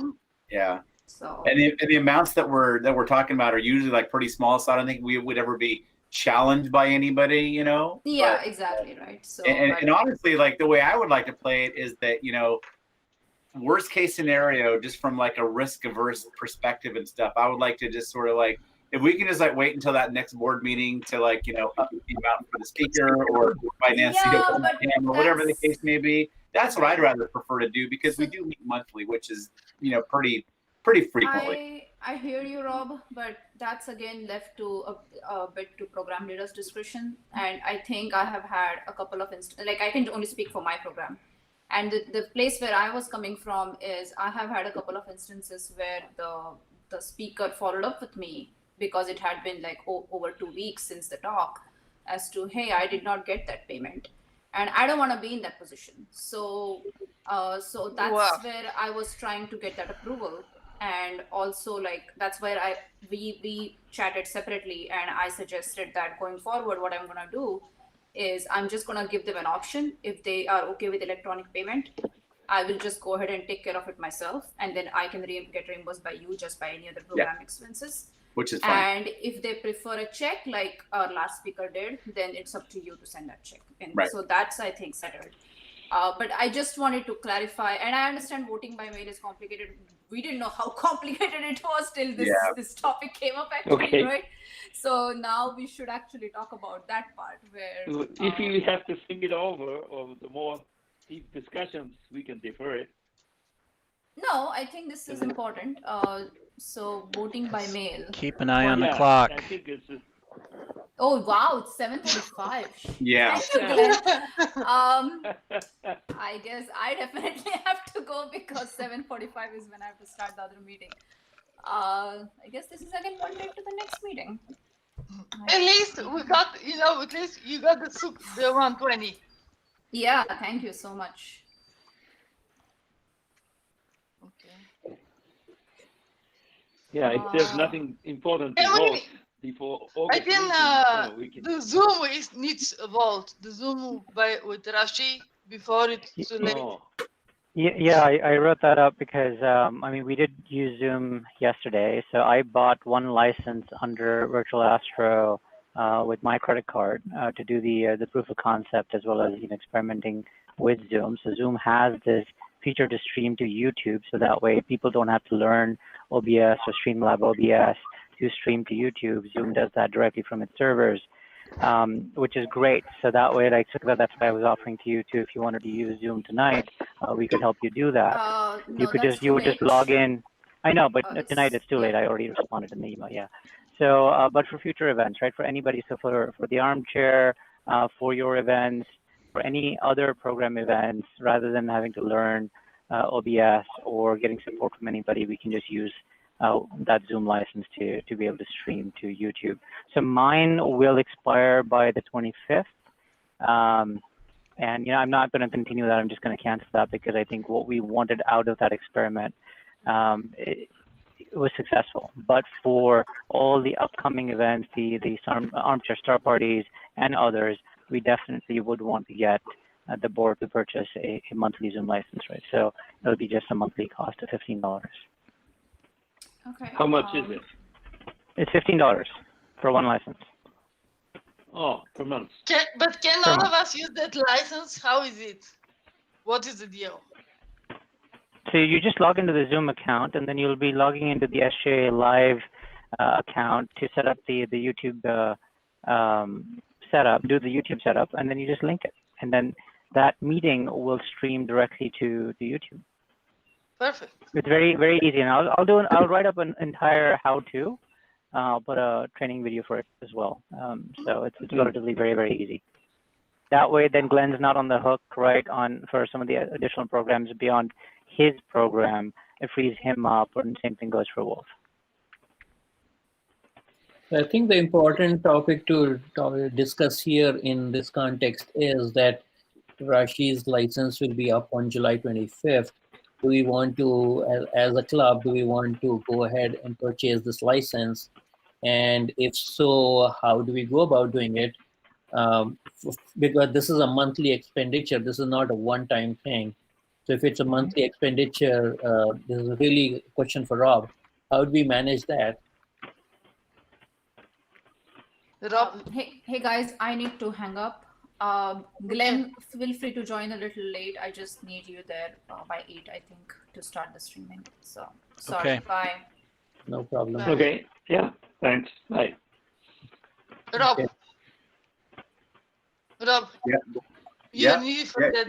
Yeah. So and the amounts that we're talking about are usually like pretty small, so I don't think we would ever be challenged by anybody, Yeah, but, exactly, right. So and honestly, like the way I would like to play it is that, worst case scenario, just from like a risk averse perspective and stuff, I would like to just sort of like, if we can just like wait until that next board meeting to like, up the amount for the speaker or finance or whatever the case may be, that's what I'd rather prefer to do, because we do meet monthly, which is, pretty frequently. I hear you, Rob, but that's again left to a bit to program leaders' discretion. And I think I have had a couple of like I can only speak for my program. And the place where I was coming from is I have had a couple of instances where the speaker followed up with me, because it had been like over 2 weeks since the talk, as to, hey, I did not get that payment. And I don't want to be in that position. So that's where I was trying to get that approval. And also, like, that's where we chatted separately, and I suggested that going forward, what I'm going to do is I'm just going to give them an option. If they are okay with electronic payment, I will just go ahead and take care of it myself, and then I can get reimbursed by you just by any other program expenses. Which is fine. And if they prefer a check, like our last speaker did, then it's up to you to send that check. And so that's, I think, settled. But I just wanted to clarify, and I understand voting by mail is complicated. We didn't know how complicated it was till this topic came up, actually, right? So now we should actually talk about that part where... If you have to think it over, or the more deep discussions, we can defer it. No, I think this is important. So voting by mail. Keep an eye on the clock. I think it's just... Oh, wow, it's 7:35. Yeah. Thank you, Glenn. I guess I definitely have to go, because 7:45 is when I have to start the other meeting. I guess this is again one day to the next meeting. At least we got, at least you got the 120. Yeah, thank you so much. Okay. Yeah, if there's nothing important to vote before August, I think the Zoom needs a vote. The Zoom with Rashi before it's too late. Yeah, I wrote that up because we did use Zoom yesterday, so I bought one license under Virtual Astro with my credit card to do the proof of concept, as well as experimenting with Zoom. So Zoom has this feature to stream to YouTube, so that way people don't have to learn OBS or Streamlab OBS to stream to YouTube. Zoom does that directly from its servers, which is great. So that way, that's what I was offering to you too. If you wanted to use Zoom tonight, we could help you do that. You would just log in. I know, but tonight it's too late. I already responded in the email. Yeah. So, but for future events, right? For anybody, so for the armchair, for your events, for any other program events, rather than having to learn OBS or getting support from anybody, we can just use that Zoom license to be able to stream to YouTube. So mine will expire by the 25th. And I'm not going to continue that. I'm just going to cancel that, because I think what we wanted out of that experiment, it was successful. But for all the upcoming events, the armchair star parties and others, we definitely would want to get the board to purchase a monthly Zoom license, right? So it'll be just a monthly cost of $15. Okay. How much is it? It's $15 for one license. Oh, per month. But can all of us use that license? How is it? What is the deal? So you just log into the Zoom account, and then you'll be logging into the SJAA Live account to set up the YouTube setup, do the YouTube setup, and then you just link it, and then that meeting will stream directly to YouTube. Perfect. It's very, very easy, and I'll write up an entire how-to. I'll put a training video for it as well. So it's relatively very, very easy. That way, then Glenn's not on the hook, right, for some of the additional programs beyond his program. It frees him up, and the same thing goes for Wolf. I think the important topic to discuss here in this context is that Rashi's license will be up on July 25th. Do we want to, as a club, do we want to go ahead and purchase this license? And if so, how do we go about doing it? Because this is a monthly expenditure. This is not a one-time thing. So if it's a monthly expenditure, this is really a question for Rob. How do we manage that? Rob. Hey guys, I need to hang up. Glenn, feel free to join a little late. I just need you there by 8, I think, to start the streaming. So sorry. Okay. Bye. No problem. Okay. Yeah. Thanks. Bye. Rob. Okay. Rob. Yeah. You're mute for that.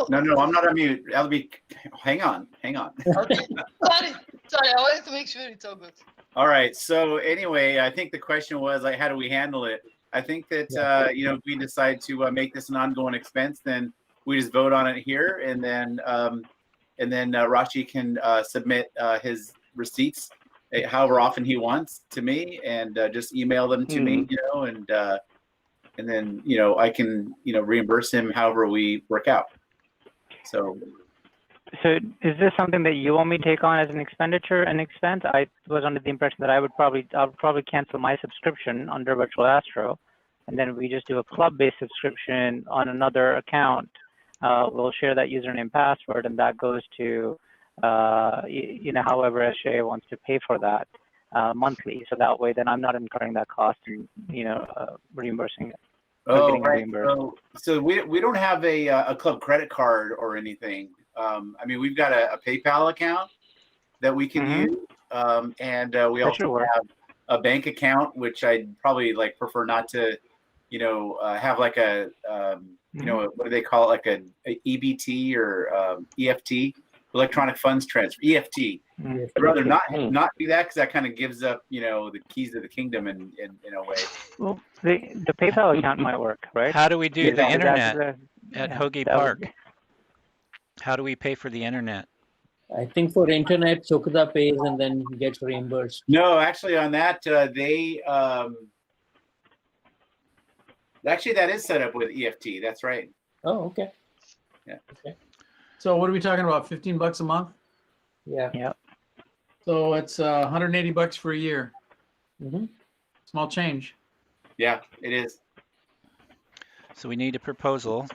No, I'm not on mute. Hang on. Okay. Sorry, I wanted to make sure it's all good. All right. So anyway, I think the question was like, how do we handle it? I think that if we decide to make this an ongoing expense, then we just vote on it here, and then Rashi can submit his receipts however often he wants to me, and just email them to me, and then I can reimburse him however we work out. So is this something that you want me to take on as an expenditure and expense? I was under the impression that I'll probably cancel my subscription under Virtual Astro, and then we just do a club-based subscription on another account. We'll share that username password, and that goes to however SJAA wants to pay for that monthly. So that way, then I'm not incurring that cost and reimbursing it. Oh, right. So we don't have a club credit card or anything. I mean, we've got a PayPal account that we can use, and we also have a bank account, which I'd probably prefer not to, have like a, what do they call it, like a EBT or EFT, electronic funds transfer, EFT. I'd rather not do that because that kind of gives up, the keys to the kingdom in a way. Well, the PayPal account might work, right? How do we do the internet at Hoagie Park? How do we pay for the internet? I think for internet, Sokuda pays and then gets reimbursed. No, actually on that, they actually that is set up with EFT. That's right. Oh, okay. Yeah. Okay. So what are we talking about? $15 a month? Yeah. Yeah. So it's $180 for a year. Small change. Yeah, it is. So we need a proposal.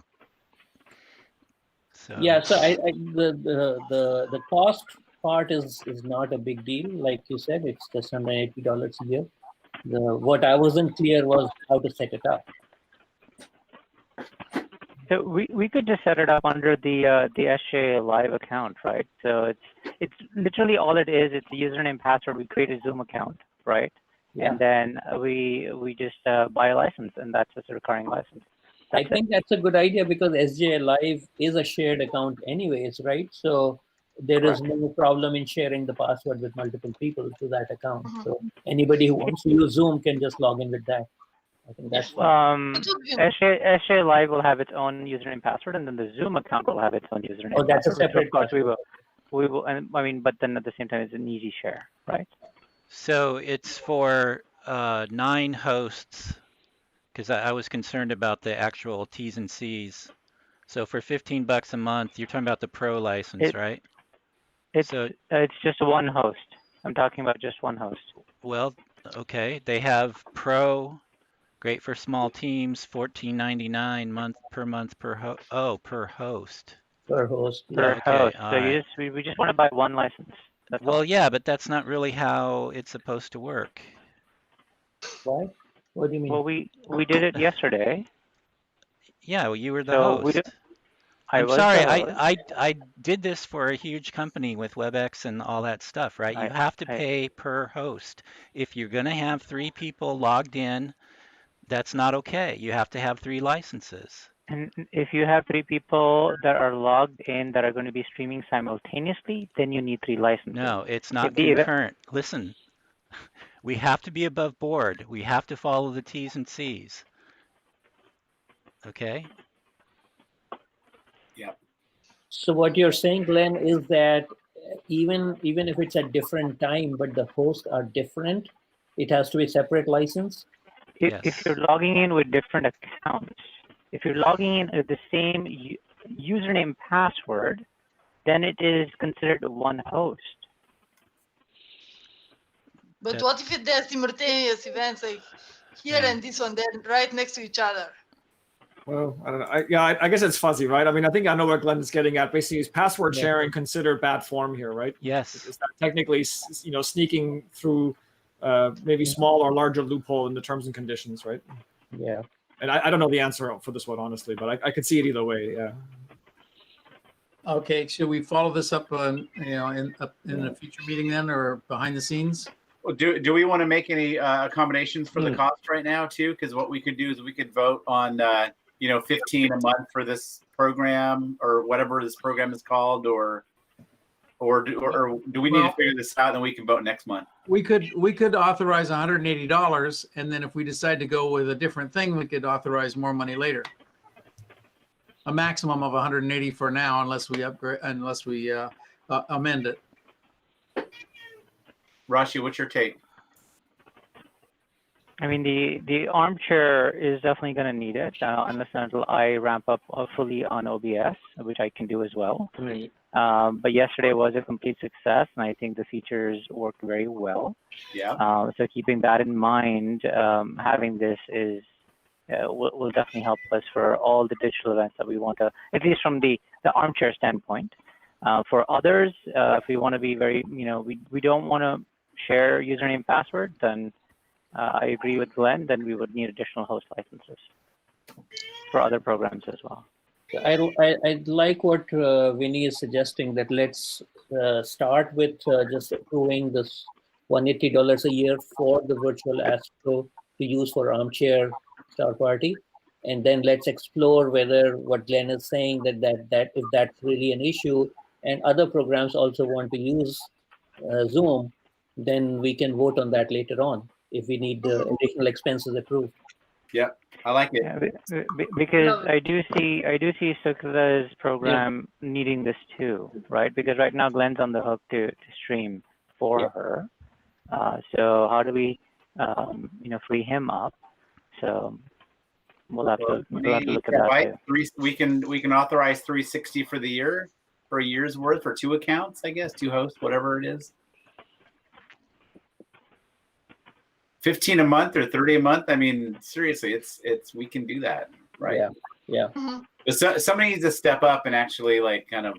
So Yeah. So the cost part is not a big deal. Like you said, it's just $180 a year. What I wasn't clear was how to set it up. So we could just set it up under the SJAA Live account, right? So it's literally all it is. It's a username, password. We create a Zoom account, right? Yeah. And then we just buy a license, and that's just a recurring license. I think that's a good idea because SJAA Live is a shared account anyways, right? So there is no problem in sharing the password with multiple people to that account. So anybody who wants to use Zoom can just log in with that. I think that's SJAA Live will have its own username password, and then the Zoom account will have its own username. Oh, that's a separate. Of course, we will, and I mean, but then at the same time, it's an easy share, right? So it's for 9 hosts, because I was concerned about the actual T's and C's. So for $15 a month, you're talking about the pro license, right? It's just one host. I'm talking about just one host. Well, okay. They have pro. Great for small teams, $14.99 per month per host. Oh, per host. Per host. Per host. So right. we just want to buy one license. Well, yeah, but that's not really how it's supposed to work. Why? What do you mean? Well, we did it yesterday. Yeah, well, you were the So we host. did. I I'm was sorry, the host. I did this for a huge company with WebEx and all that stuff, right? You have to I pay per host. If you're going to have 3 people logged in, that's not okay. You have to have 3 licenses. and if you have 3 people that are logged in that are going to be streaming simultaneously, then you need 3 licenses. No, it's If not the event, concurrent. Listen, we have to be above board. We have to follow the T's and C's. Okay? Yeah. So what you're saying, Glenn, is that even if it's at different time, but the hosts are different, it has to be separate license? if you're logging in with different accounts, if you're logging in with the same username password, then it is considered one host. But what if there's simultaneous events like here and this one, they're right next to each other? Well, I don't know. I guess it's fuzzy, right? I mean, I think I know what Glenn is getting at. Basically, is password sharing considered bad form here, right? Yes. Is that technically, sneaking through maybe small or larger loophole in the terms and conditions, right? Yeah. And I don't know the answer for this one, honestly, but I could see it either way. Yeah. Okay, should we follow this up on, in a future meeting then, or behind the scenes? Well, do we want to make any accommodations for the cost right now too? Because what we could do is we could vote on 15 a month for this program or whatever this program is called, or do we need to figure this out and then we can vote next month? We could authorize $180, and then if we decide to go with a different thing, we could authorize more money later. A maximum of 180 for now, unless we amend it. Rashi, what's your take? I mean, the armchair is definitely going to need it unless and until I ramp up fully on OBS, which I can do as well. Right. But yesterday was a complete success, and I think the features worked very well. Yeah. So keeping that in mind, having this is will definitely help us for all the digital events that we want to, at least from the armchair standpoint. For others, if we want to be very, we don't want to share username password, then I agree with Glenn, then we would need additional host licenses for other programs as well. I like what Vinny is suggesting, that let's start with just approving this $180 a year for the virtual Astro to use for armchair Star Party, and then let's explore whether what Glenn is saying, that if that's really an issue and other programs also want to use Zoom, then we can vote on that later on if we need additional expenses approved. Yeah, I like it. Yeah, because I do see Sukla's program needing this too, right? Because right now Glenn's on the hook to stream for her. So how do we, free him up? So we'll have to look at that too. We can authorize 360 for the year, for a year's worth, for 2 accounts, I guess, 2 hosts, whatever it is. 15 a month or 30 a month. I mean, seriously, it's we can do that, right? Yeah. But somebody needs to step up and actually kind of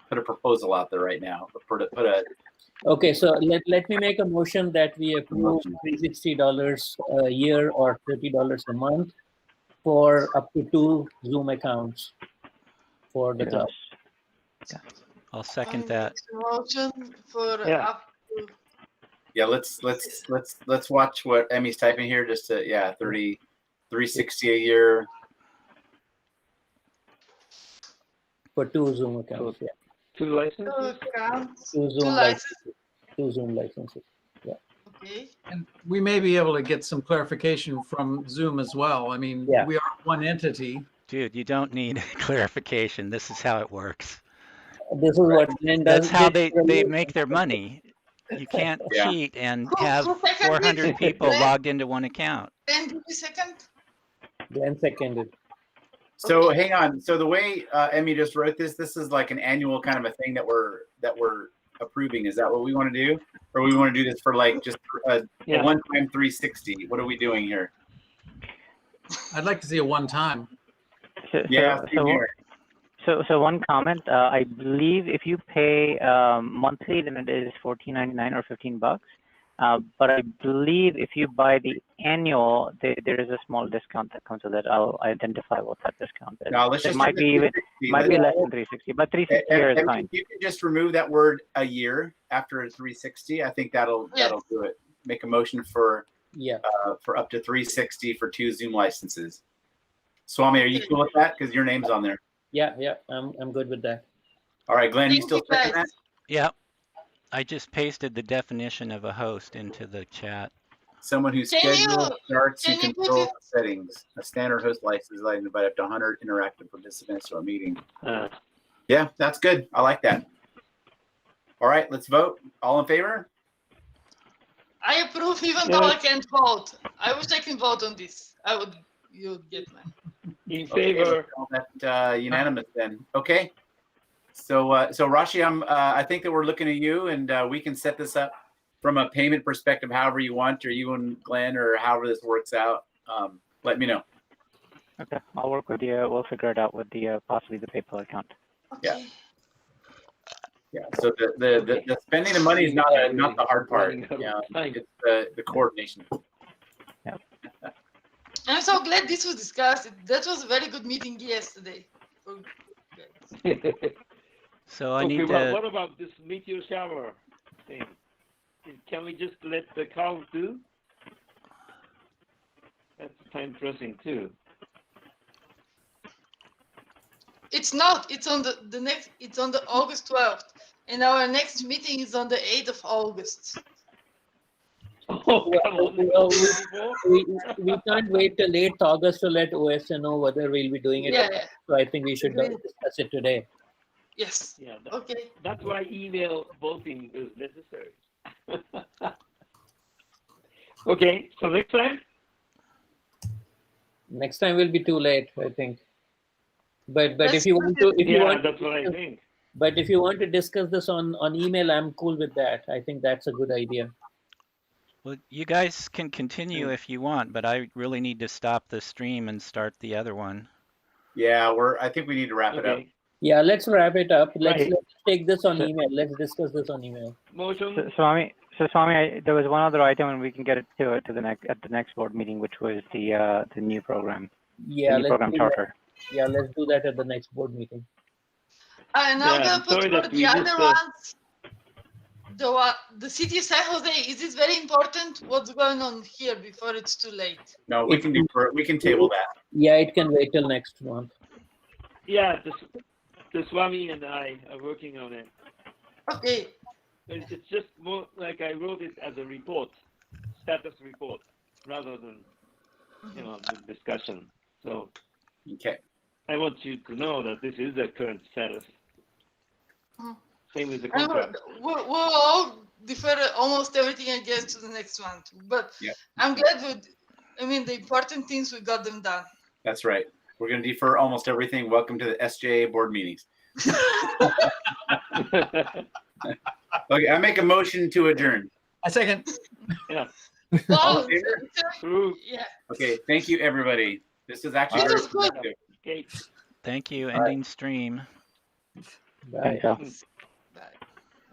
put a proposal out there right now. Okay, so let me make a motion that we approve $360 a year or $30 a month for up to 2 Zoom accounts for the club. Yeah. I'll second that. Motion for up to. Yeah, let's watch what Emmy's typing here. Just to 360 a year for 2 Zoom accounts. Yeah. 2 licenses. 2 Zoom licenses. Yeah. Okay. And we may be able to get some clarification from Zoom as well. I mean, we are one entity. Dude, you don't need clarification. This is how it works. This is what Glenn does. That's how they make their money. You can't cheat and have 400 people logged into one account. Glenn, did you second? Glenn seconded. So hang on. So the way Emmy just wrote this is like an annual kind of a thing that we're approving. Is that what we want to do, or we want to do this for just a one-time 360? What are we doing here? I'd like to see a one-time. So one comment. I believe if you pay monthly, then it is $14.99 or $15. But I believe if you buy the annual, there is a small discount that comes with it. I'll identify what that discount is. No, let's It just might be even might be less than 360, but 360 here is fine. You can just remove that word a year after 360. I think that'll do it. Make a motion for up to 360 for 2 Zoom licenses. Swami, are you cool with that? Because your name's on there. Yeah, I'm good with that. All right, Glenn, you still second that? Yeah. I just pasted the definition of a host into the chat. Someone who schedules, starts, and controls the settings. A standard host license allows you to invite up to 100 interactive participants to a meeting. Yeah, that's good. I like that. All right, let's vote. All in favor? I approve, even though I can't vote. I wish I can vote on this. You'd get mine. In favor. That unanimous then. Okay. So Rashi, I think that we're looking at you, and we can set this up from a payment perspective, however you want, or you and Glenn, or however this works out. Let me know. Okay, I'll work with you. We'll figure it out with the possibly the PayPal account. Yeah. Yeah. So the spending the money is not the hard part. Yeah, it's the coordination. Yeah. I'm so glad this was discussed. That was a very good meeting yesterday. So I need to. Well, what about this meteor shower thing? Can we just let the cow do? That's time pressing too. It's not. It's on the next. It's on the August 12th, and our next meeting is on the 8th of August. Oh, we can't wait till late August to let OSN know whether we'll be doing it. Yeah. So I think we should discuss it today. Yes. Yeah. Okay. That's why email voting is necessary. Okay. So next time. Next time will be too late, I think. But That's if you want to, that's what I think. But if you want to discuss this on email, I'm cool with that. I think that's a good idea. Well, you guys can continue if you want, but I really need to stop the stream and start the other one. Yeah, I think we need to wrap it up. Yeah, let's wrap it up. Let's Right. take this on email. Let's discuss this on email. Motion. Swami, there was one other item, and we can get it to the next board meeting, which was the new program. Yeah, the new program charter. Yeah, let's do that at the next board meeting. And I'm Yeah, gonna put sorry for that the we other missed ones. The city of San Jose, is this very important? What's going on here before it's too late? No, we can table that. Yeah, it can wait till next month. Yeah, the Swami and I are working on it. Okay. It's just more like I wrote it as a report, status report, rather than the discussion. So okay, I want you to know that this is the current status. Same with the And contract. we'll all defer almost everything, I guess, to the next one. But I'm glad the important things, we got them done. That's right. We're going to defer almost everything. Welcome to the SJAA board meetings. Okay, I make a motion to adjourn. A second. Yeah. All in favor? Yeah. Okay, thank you, everybody. This is actually very productive. Okay. Thank you. Ending stream. Bye.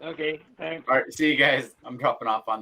Okay, thanks. All right, see you guys. I'm dropping off on this.